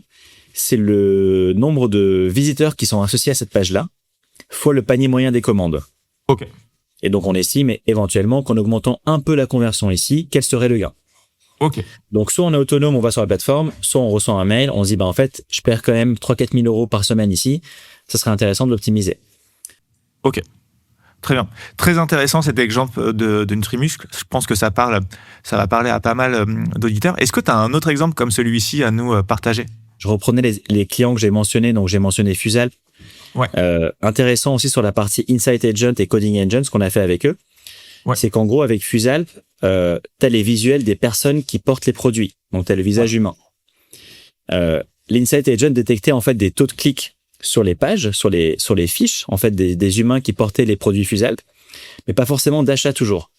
c'est le nombre de visiteurs qui sont associés à cette page-là fois le panier moyen des commandes. Ok. Et donc, on estime éventuellement qu'en augmentant un peu la conversion ici, quel serait le gain? Ok. Donc, soit on est autonome, on va sur la plateforme, soit on reçoit un mail, on se dit, en fait, je perds quand même 3-4 000 euros par semaine ici. Ça serait intéressant de l'optimiser. Ok. Très bien. Très intéressant cet exemple de Nutrimuscle. Je pense que ça va parler à pas mal d'auditeurs. Est-ce que tu as un autre exemple comme celui-ci à nous partager? Je reprenais les clients que j'ai mentionnés. Donc, j'ai mentionné Fusalp. Ouais. Intéressant aussi sur la partie Insight Agent et Coding Agent, ce qu'on a fait avec eux. Ouais. C'est qu'en gros, avec Fusalp, t'as les visuels des personnes qui portent les produits. Donc, t'as le visage humain. L'Insight Agent détectait en fait des taux de clics sur les pages, sur les fiches, en fait, des humains qui portaient les produits Fusalp, mais pas forcément d'achat toujours.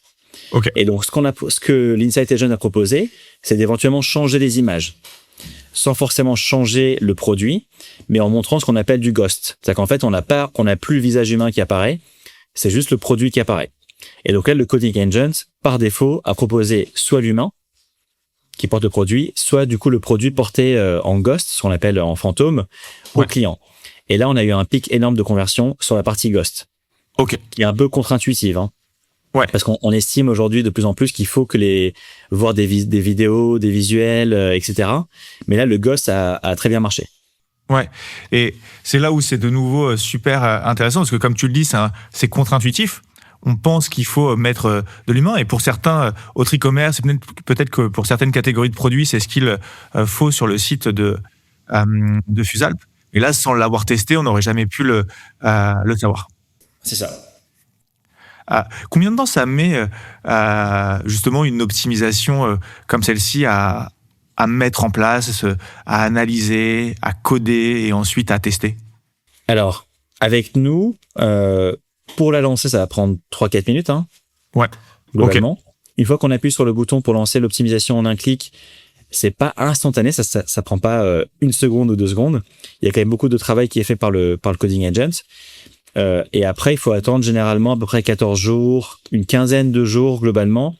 Okay. Et donc, ce que l'Insight Agent a proposé, c'est d'éventuellement changer les images, sans forcément changer le produit, mais en montrant ce qu'on appelle du ghost. C'est-à-dire qu'en fait, on n'a plus le visage humain qui apparaît, c'est juste le produit qui apparaît. Et donc là, le Coding Agent, par défaut, a proposé soit l'humain qui porte le produit, soit du coup le produit porté en ghost, ce qu'on appelle en fantôme, au client. Et là, on a eu un pic énorme de conversion sur la partie ghost, qui est un peu contre-intuitive. Hein. Ouais. Parce qu'on estime aujourd'hui de plus en plus qu'il faut voir des vidéos, des visuels, etc. Mais là, le ghost a très bien marché. Ouais, et c'est là où c'est de nouveau super intéressant, parce que comme tu le dis, c'est contre-intuitif. On pense qu'il faut mettre de l'humain, et pour certains autres e-commerce, peut-être que pour certaines catégories de produits, c'est ce qu'il faut sur le site de Fusalp. Et là, sans l'avoir testé, on n'aurait jamais pu le savoir. C'est ça. Combien de temps ça met justement une optimisation comme celle-ci à mettre en place, à analyser, à coder et ensuite à tester? Alors, avec nous, pour la lancer, ça va prendre 3-4 minutes. Hein, ouais. Globalement. Okay. Une fois qu'on appuie sur le bouton pour lancer l'optimisation en un clic, c'est pas instantané, ça prend pas 1 seconde ou 2 secondes. Il y a quand même beaucoup de travail qui est fait par le Coding Agent. Et après, il faut attendre généralement à peu près 14 jours, une quinzaine de jours globalement,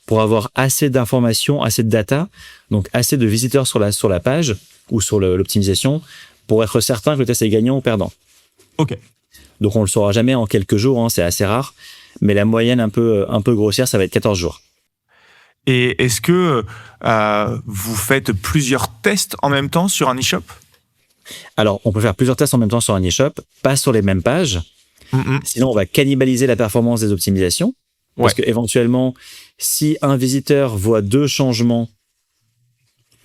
pour avoir assez d'informations, assez de data, donc assez de visiteurs sur la page ou sur l'optimisation, pour être certain que le test est gagnant ou perdant. Ok. Donc on le saura jamais en quelques jours, hein, c'est assez rare, mais la moyenne un peu grossière, ça va être 14 jours. Et est-ce que vous faites plusieurs tests en même temps sur un e-shop? Alors, on peut faire plusieurs tests en même temps sur un e-shop, pas sur les mêmes pages. Sinon, on va cannibaliser la performance des optimisations. Parce que éventuellement, si un visiteur voit 2 changements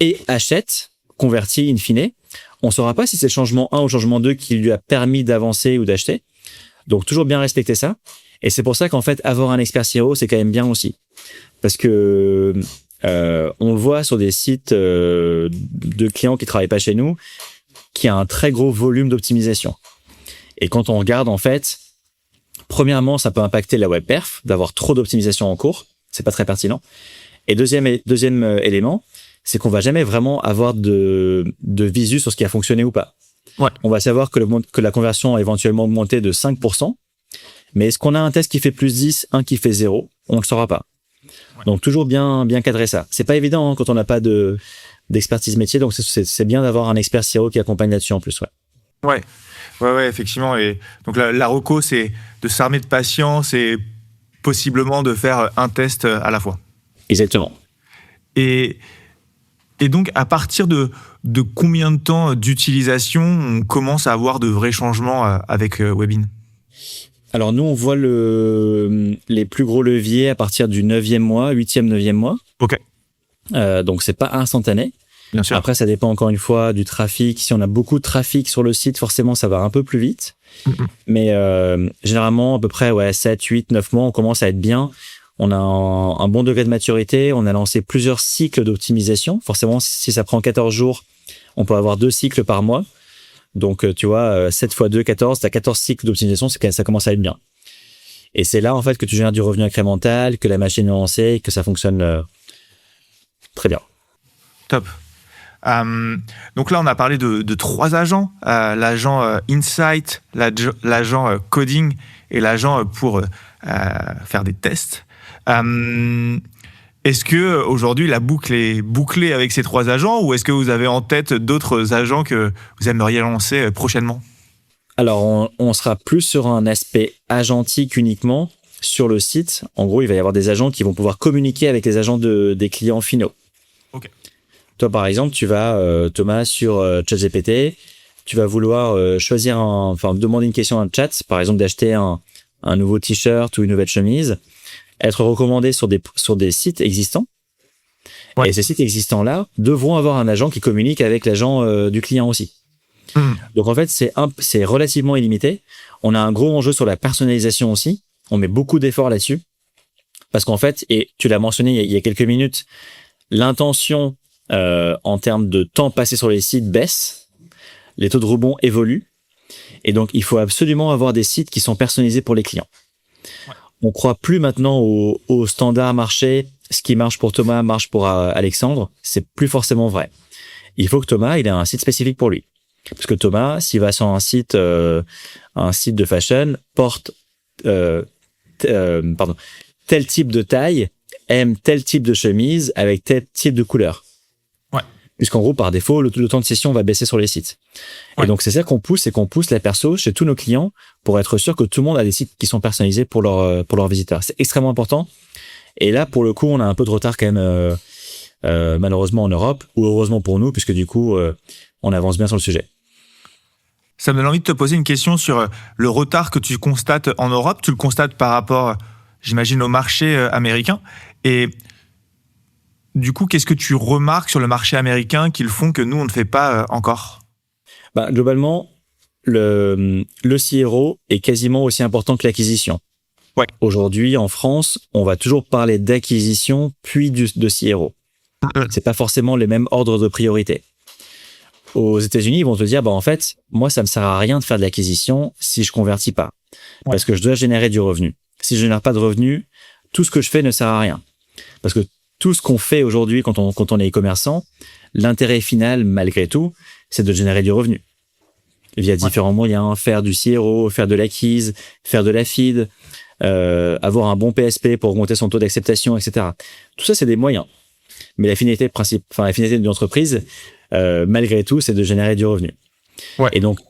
et achète, convertit in fine, on ne saura pas si c'est le changement 1 ou le changement 2 qui lui a permis d'avancer ou d'acheter. Donc, toujours bien respecter ça. Et c'est pour ça qu'en fait, avoir un expert SEO, c'est quand même bien aussi. Parce que on le voit sur des sites de clients qui ne travaillent pas chez nous, qui a un très gros volume d'optimisation. Et quand on regarde, en fait, premièrement, ça peut impacter la web perf, d'avoir trop d'optimisation en cours. C'est pas très pertinent. Et deuxième élément, c'est qu'on va jamais vraiment avoir de visu sur ce qui a fonctionné ou pas. Ouais. On va savoir que la conversion a éventuellement augmenté de 5%, mais est-ce qu'on a un test qui fait plus 10, un qui fait 0? On le saura pas. Ouais. Donc, toujours bien cadrer ça. C'est pas évident hein, quand on n'a pas d'expertise métier, donc c'est bien d'avoir un expert SEO qui accompagne là-dessus en plus. Ouais, effectivement. Et donc la reco, c'est de s'armer de patience et possiblement de faire un test à la fois. Exactement. Et donc, à partir de combien de temps d'utilisation on commence à avoir de vrais changements avec Webin? Alors nous, on voit les plus gros leviers à partir du 9e mois, 8e, 9e mois. Ok. Donc c'est pas instantané. Bien sûr. Après, ça dépend encore une fois du trafic. Si on a beaucoup de trafic sur le site, forcément, ça va un peu plus vite. Mais généralement, à peu près 7, 8, 9 mois, on commence à être bien. On a un bon degré de maturité. On a lancé plusieurs cycles d'optimisation. Forcément, si ça prend 14 jours, on peut avoir 2 cycles par mois. Donc, tu vois, 7 x 2, 14, tu as 14 cycles d'optimisation, ça commence à être bien. Et c'est là, en fait, que tu génères du revenu incrémental, que la machine est lancée, que ça fonctionne très bien. Top. Donc là, on a parlé de 3 agents. L'agent Insight, l'agent Coding et l'agent pour faire des tests. Est-ce que aujourd'hui la boucle est bouclée avec ces 3 agents ou est-ce que vous avez en tête d'autres agents que vous aimeriez lancer prochainement? Alors, on sera plus sur un aspect agentique uniquement sur le site. En gros, il va y avoir des agents qui vont pouvoir communiquer avec les agents des clients finaux. Ok. Toi, par exemple, tu vas, Thomas, sur ChatGPT, tu vas vouloir demander une question à un chat, par exemple d'acheter un nouveau t-shirt ou une nouvelle chemise, être recommandé sur des sites existants. Ouais. Et ces sites existants-là devront avoir un agent qui communique avec l'agent du client aussi. Donc en fait, c'est relativement illimité. On a un gros enjeu sur la personnalisation aussi. On met beaucoup d'efforts là-dessus. Parce qu'en fait, et tu l'as mentionné il y a quelques minutes, l'intention en termes de temps passé sur les sites baisse. Les taux de rebond évoluent. Et donc, il faut absolument avoir des sites qui sont personnalisés pour les clients. Ouais. On ne croit plus maintenant au standard marché. Ce qui marche pour Thomas marche pour Alexandre. C'est plus forcément vrai. Il faut que Thomas, il ait un site spécifique pour lui. Parce que Thomas, s'il va sur un site de fashion, porte tel type de taille, aime tel type de chemise avec tel type de couleur. Ouais. Puisqu'en gros, par défaut, le temps de session va baisser sur les sites. Ouais. Et donc, c'est ça qu'on pousse, c'est qu'on pousse la perso chez tous nos clients pour être sûr que tout le monde a des sites qui sont personnalisés pour leurs visiteurs. C'est extrêmement important. Et là, pour le coup, on a un peu de retard quand même, malheureusement en Europe, ou heureusement pour nous, puisque du coup, on avance bien sur le sujet. Ça me donne envie de te poser une question sur le retard que tu constates en Europe. Tu le constates par rapport, j'imagine, au marché américain. Et du coup, qu'est-ce que tu remarques sur le marché américain qu'ils font que nous, on ne fait pas encore? Globalement, le CRO est quasiment aussi important que l'acquisition. Ouais. Aujourd'hui, en France, on va toujours parler d'acquisition puis de CRO. C'est pas forcément les mêmes ordres de priorité. Aux États-Unis, ils vont te dire, en fait, moi, ça me sert à rien de faire de l'acquisition si je convertis pas. Ouais. Parce que je dois générer du revenu. Si je génère pas de revenu, tout ce que je fais ne sert à rien. Parce que tout ce qu'on fait aujourd'hui quand on est e-commerçant, l'intérêt final, malgré tout, c'est de générer du revenu. Via différents moyens, faire du CRO, faire de l'acquise, faire de la feed, avoir un bon PSP pour augmenter son taux d'acceptation, etc. Tout ça, c'est des moyens. Mais la finalité d'une entreprise, malgré tout, c'est de générer du revenu. Ouais. Et donc,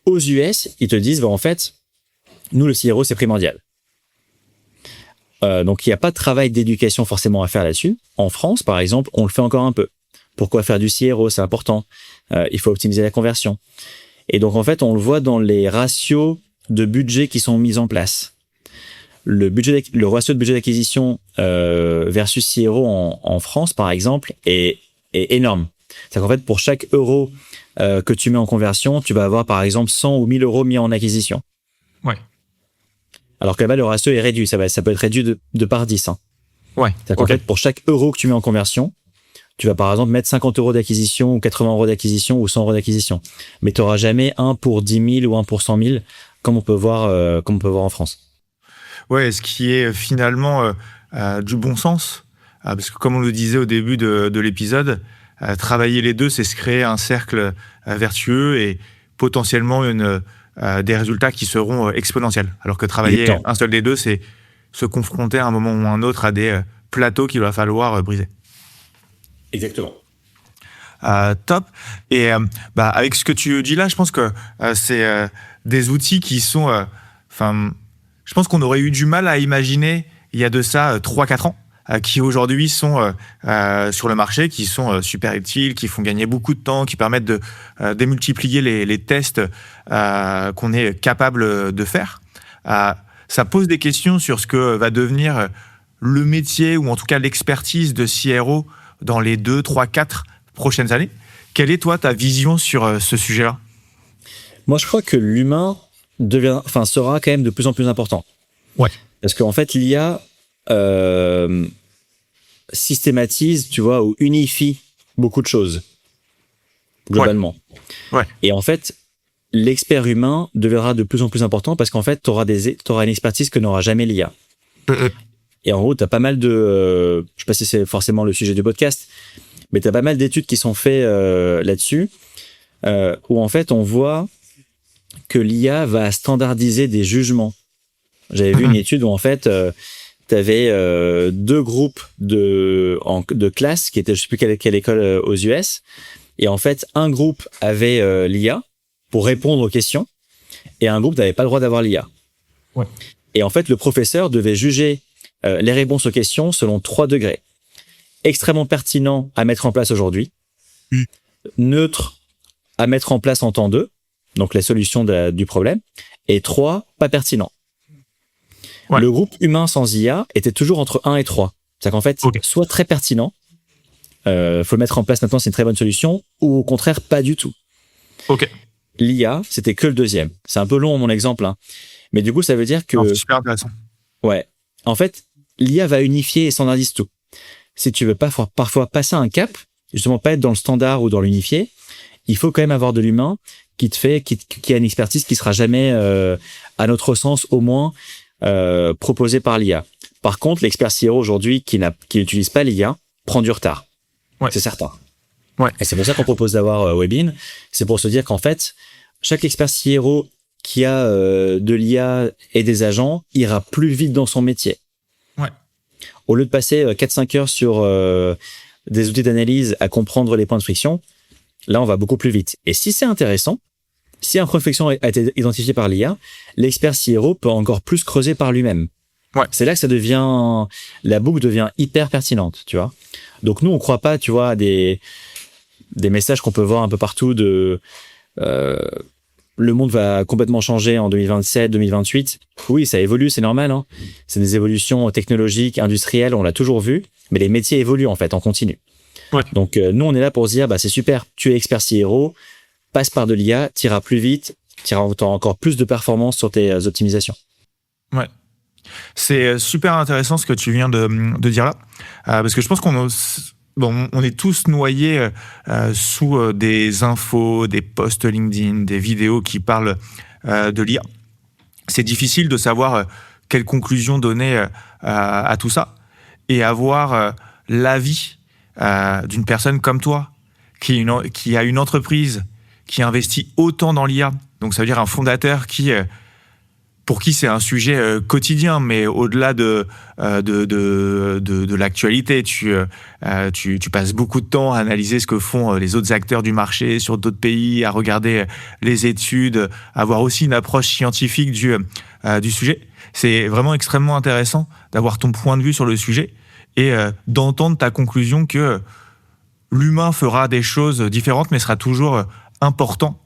aux US, ils te disent, en fait, nous, le CRO, c'est primordial. Donc, il n'y a pas de travail d'éducation forcément à faire là-dessus. En France, par exemple, on le fait encore un peu. Pourquoi faire du CRO? C'est important. Il faut optimiser la conversion. Et donc, en fait, on le voit dans les ratios de budget qui sont mis en place. Le ratio de budget d'acquisition versus CRO en France, par exemple, est énorme. C'est-à-dire qu'en fait, pour chaque euro que tu mets en conversion, tu vas avoir, par exemple, 100 ou 1000 euros mis en acquisition. Ouais. Alors que là-bas, le ratio est réduit. Ça peut être réduit de par 10. Hein. Ouais. C'est-à-dire qu'en fait, pour chaque euro que tu mets en conversion, tu vas, par exemple, mettre 50 euros d'acquisition ou 80 euros d'acquisition ou 100 euros d'acquisition. Mais tu n'auras jamais 1 pour 10 000 ou 1 pour 100 000, comme on peut voir en France. Ouais, ce qui est finalement du bon sens. Parce que comme on le disait au début de l'épisode, travailler les deux, c'est se créer un cercle vertueux et potentiellement des résultats qui seront exponentiels. Alors que travailler un seul des deux, c'est se confronter à un moment ou à un autre à des plateaux qu'il va falloir briser. Exactement. Top. Et avec ce que tu dis là, je pense que c'est des outils qui sont... je pense qu'on aurait eu du mal à imaginer il y a de ça 3-4 ans, qui aujourd'hui sont sur le marché, qui sont super utiles, qui font gagner beaucoup de temps, qui permettent de démultiplier les tests qu'on est capable de faire. Ça pose des questions sur ce que va devenir le métier, ou en tout cas l'expertise de CRO dans les 2, 3, 4 prochaines années. Quelle est, toi, ta vision sur ce sujet-là ? Moi, je crois que l'humain sera quand même de plus en plus important. Ouais. Parce qu'en fait, l'IA systématise, tu vois, ou unifie beaucoup de choses, globalement. Ouais. Et en fait, l'expert humain deviendra de plus en plus important parce qu'en fait, t'auras une expertise que n'aura jamais l'IA. Et en gros, t'as pas mal de... je sais pas si c'est forcément le sujet du podcast, mais t'as pas mal d'études qui sont faites là-dessus, où en fait, on voit que l'IA va standardiser des jugements. J'avais vu une étude où en fait, t'avais deux groupes de classes qui étaient, je sais plus quelle école aux US, et en fait, un groupe avait l'IA pour répondre aux questions, et un groupe n'avait pas le droit d'avoir l'IA. Ouais. Et en fait, le professeur devait juger les réponses aux questions selon 3 degrés. Extrêmement pertinent à mettre en place aujourd'hui, neutre à mettre en place en temps 2, donc la solution du problème, et 3, pas pertinent. Ouais. Le groupe humain sans IA était toujours entre 1 et 3. C'est-à-dire qu'en fait, soit très pertinent, faut le mettre en place maintenant, c'est une très bonne solution, ou au contraire, pas du tout. Ok. L'IA, c'était que le deuxième. C'est un peu long, mon exemple, hein. Mais du coup, ça veut dire que... Non, c'est super intéressant. Ouais. En fait, l'IA va unifier et standardise tout. Si tu veux parfois passer un cap, justement pas être dans le standard ou dans l'unifié, il faut quand même avoir de l'humain qui a une expertise qui sera jamais, à notre sens au moins, proposée par l'IA. Par contre, l'expert CRO aujourd'hui qui n'utilise pas l'IA prend du retard. Ouais. C'est certain. Ouais. Et c'est pour ça qu'on propose d'avoir Webin. C'est pour se dire qu'en fait, chaque expert CRO qui a de l'IA et des agents ira plus vite dans son métier. Ouais. Au lieu de passer 4-5 heures sur des outils d'analyse à comprendre les points de friction, là, on va beaucoup plus vite. Et si c'est intéressant, si un point de friction a été identifié par l'IA, l'expert CRO peut encore plus creuser par lui-même. Ouais. C'est là que la boucle devient hyper pertinente, tu vois. Donc nous, on croit pas, tu vois, à des messages qu'on peut voir un peu partout de le monde va complètement changer en 2027, 2028. Oui, ça évolue, c'est normal, hein. C'est des évolutions technologiques, industrielles, on l'a toujours vu, mais les métiers évoluent en fait en continu. Ouais. Donc nous, on est là pour se dire, c'est super, tu es expert CRO, passe par de l'IA, t'iras plus vite, t'auras encore plus de performance sur tes optimisations. Ouais. C'est super intéressant ce que tu viens de dire là, parce que je pense on est tous noyés sous des infos, des posts LinkedIn, des vidéos qui parlent de l'IA. C'est difficile de savoir quelle conclusion donner à tout ça et avoir l'avis d'une personne comme toi qui a une entreprise qui investit autant dans l'IA. Donc ça veut dire un fondateur pour qui c'est un sujet quotidien, mais au-delà de l'actualité, tu passes beaucoup de temps à analyser ce que font les autres acteurs du marché sur d'autres pays, à regarder les études, avoir aussi une approche scientifique du sujet. C'est vraiment extrêmement intéressant d'avoir ton point de vue sur le sujet et d'entendre ta conclusion que l'humain fera des choses différentes, mais sera toujours important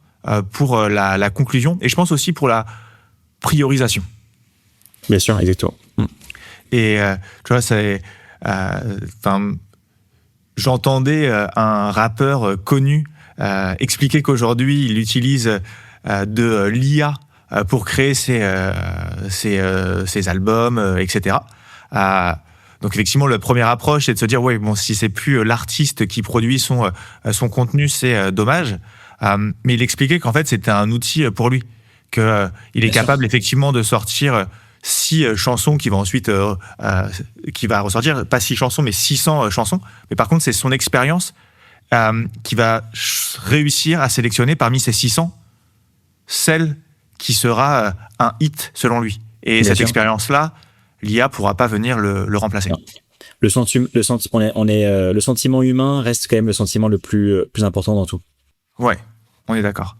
pour la conclusion. Et je pense aussi pour la priorisation. Bien sûr, exactement. Et tu vois, j'entendais un rappeur connu expliquer qu'aujourd'hui, il utilise de l'IA pour créer ses albums, etc. Donc effectivement, la première approche, c'est de se dire, si c'est plus l'artiste qui produit son contenu, c'est dommage. Mais il expliquait qu'en fait, c'était un outil pour lui. Qu'il est capable effectivement de sortir 6 chansons qui vont ensuite qui va ressortir, pas 6 chansons mais 600 chansons, mais par contre c'est son expérience qui va réussir à sélectionner parmi ces 600 celle qui sera un hit selon lui, et Bien cette sûr. expérience là, l'IA pourra pas venir le remplacer. Non. Le sentiment humain reste quand même le sentiment le plus important dans tout. Ouais, on est d'accord.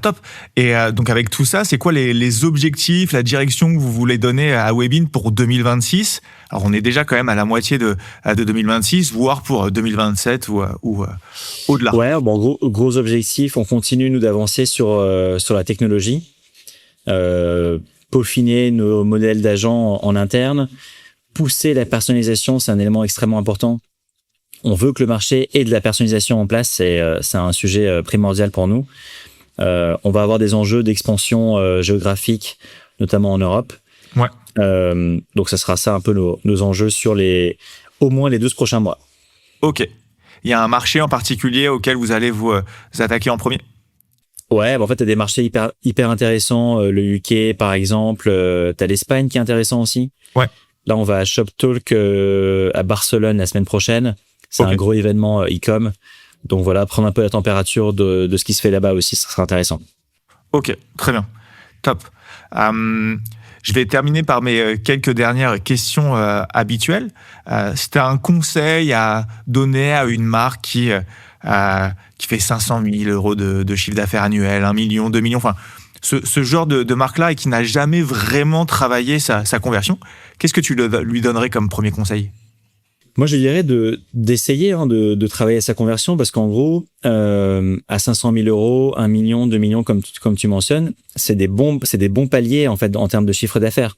Top. Et donc avec tout ça, c'est quoi les objectifs, la direction que vous voulez donner à Webin pour 2026 ? Alors on est déjà quand même à la moitié de 2026, voire pour 2027 ou au-delà. Ouais, gros objectif. On continue nous d'avancer sur la technologie, peaufiner nos modèles d'agents en interne, pousser la personnalisation, c'est un élément extrêmement important. On veut que le marché ait de la personnalisation en place. C'est un sujet primordial pour nous. On va avoir des enjeux d'expansion géographique, notamment en Europe. Ouais. Donc, ça sera ça un peu nos enjeux sur au moins les 12 prochains mois. Ok. Il y a un marché en particulier auquel vous allez vous attaquer en premier? Ouais, en fait, tu as des marchés hyper intéressants. Le UK, par exemple. Tu as l'Espagne qui est intéressant aussi. Ouais. Là, on va à ShopTalk à Barcelone la semaine prochaine. C'est un gros événement e-com. Donc voilà, prendre un peu la température de ce qui se fait là-bas aussi, ça sera intéressant. Ok, très bien. Top. Je vais terminer par mes quelques dernières questions habituelles. Si tu as un conseil à donner à une marque qui fait 500 000 euros de chiffre d'affaires annuel, 1 million, 2 millions, enfin, ce genre de marque-là et qui n'a jamais vraiment travaillé sa conversion, qu'est-ce que tu lui donnerais comme premier conseil? Moi, je dirais d'essayer de travailler sa conversion parce qu'en gros, à 500 000 euros, 1 million, 2 millions, comme tu mentionnes, c'est des bons paliers en fait en termes de chiffre d'affaires.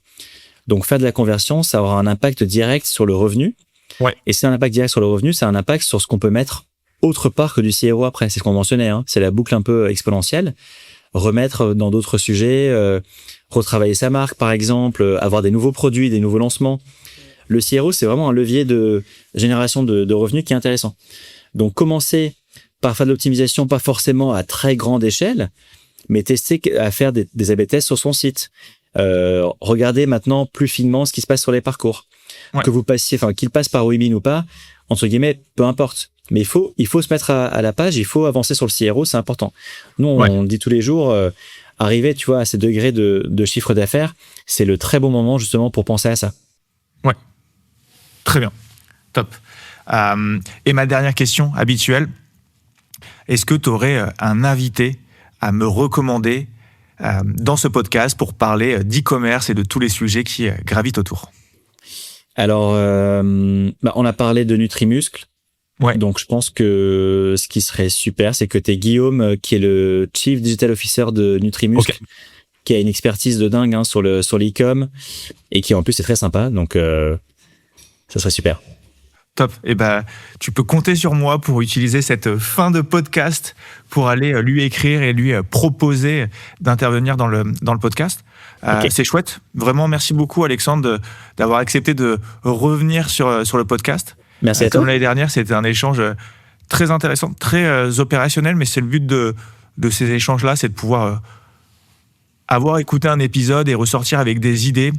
Donc, faire de la conversion, ça aura un impact direct sur le revenu. Ouais. Et c'est un impact direct sur le revenu, c'est un impact sur ce qu'on peut mettre autre part que du CRO après. C'est ce qu'on mentionnait, hein. C'est la boucle un peu exponentielle. Remettre dans d'autres sujets, retravailler sa marque, par exemple, avoir des nouveaux produits, des nouveaux lancements. Le CRO, c'est vraiment un levier de génération de revenus qui est intéressant. Donc, commencer par faire de l'optimisation, pas forcément à très grande échelle, mais tester à faire des A/B tests sur son site. Regardez maintenant plus finement ce qui se passe sur les parcours. Ouais. Qu'il passe par Weebin ou pas, entre guillemets, peu importe. Mais il faut se mettre à la page, il faut avancer sur le CRO, c'est important. Nous, on dit tous les jours, arriver, tu vois, à ces degrés de chiffre d'affaires, c'est le très bon moment justement pour penser à ça. Ouais. Très bien. Top. Et ma dernière question habituelle, est-ce que tu aurais un invité à me recommander dans ce podcast pour parler d'e-commerce et de tous les sujets qui gravitent autour? Alors, on a parlé de Nutrimuscle. Ouais. Donc, je pense que ce qui serait super, c'est que tu aies Guillaume, qui est le Chief Digital Officer de Nutrimuscle, qui a une expertise de dingue sur l'e-com et qui, en plus, est très sympa. Donc, ça serait super. Top. Et tu peux compter sur moi pour utiliser cette fin de podcast pour aller lui écrire et lui proposer d'intervenir dans le podcast. Okay. C'est chouette. Vraiment, merci beaucoup, Alexandre, d'avoir accepté de revenir sur le podcast. Merci à toi. Comme l'année dernière, c'était un échange très intéressant, très opérationnel, mais c'est le but de ces échanges-là, c'est de pouvoir avoir écouté un épisode et ressortir avec des idées,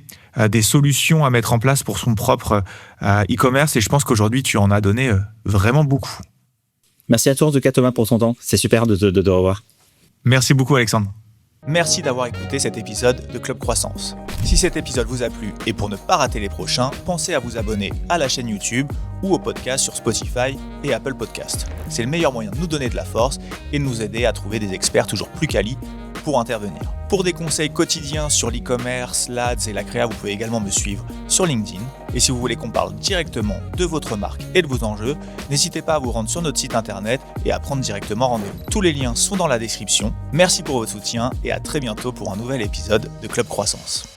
des solutions à mettre en place pour son propre e-commerce. Et je pense qu'aujourd'hui, tu en as donné vraiment beaucoup. Merci à toi, en tout cas, Thomas, pour ton temps. C'est super de te revoir. Merci beaucoup, Alexandre. Merci d'avoir écouté cet épisode de Club Croissance. Si cet épisode vous a plu et pour ne pas rater les prochains, pensez à vous abonner à la chaîne YouTube ou au podcast sur Spotify et Apple Podcast. C'est le meilleur moyen de nous donner de la force et de nous aider à trouver des experts toujours plus quali pour intervenir. Pour des conseils quotidiens sur l'e-commerce, l'ADS et la créa, vous pouvez également me suivre sur LinkedIn. Et si vous voulez qu'on parle directement de votre marque et de vos enjeux, n'hésitez pas à vous rendre sur notre site internet et à prendre directement rendez-vous. Tous les liens sont dans la description. Merci pour votre soutien et à très bientôt pour un nouvel épisode de Club Croissance.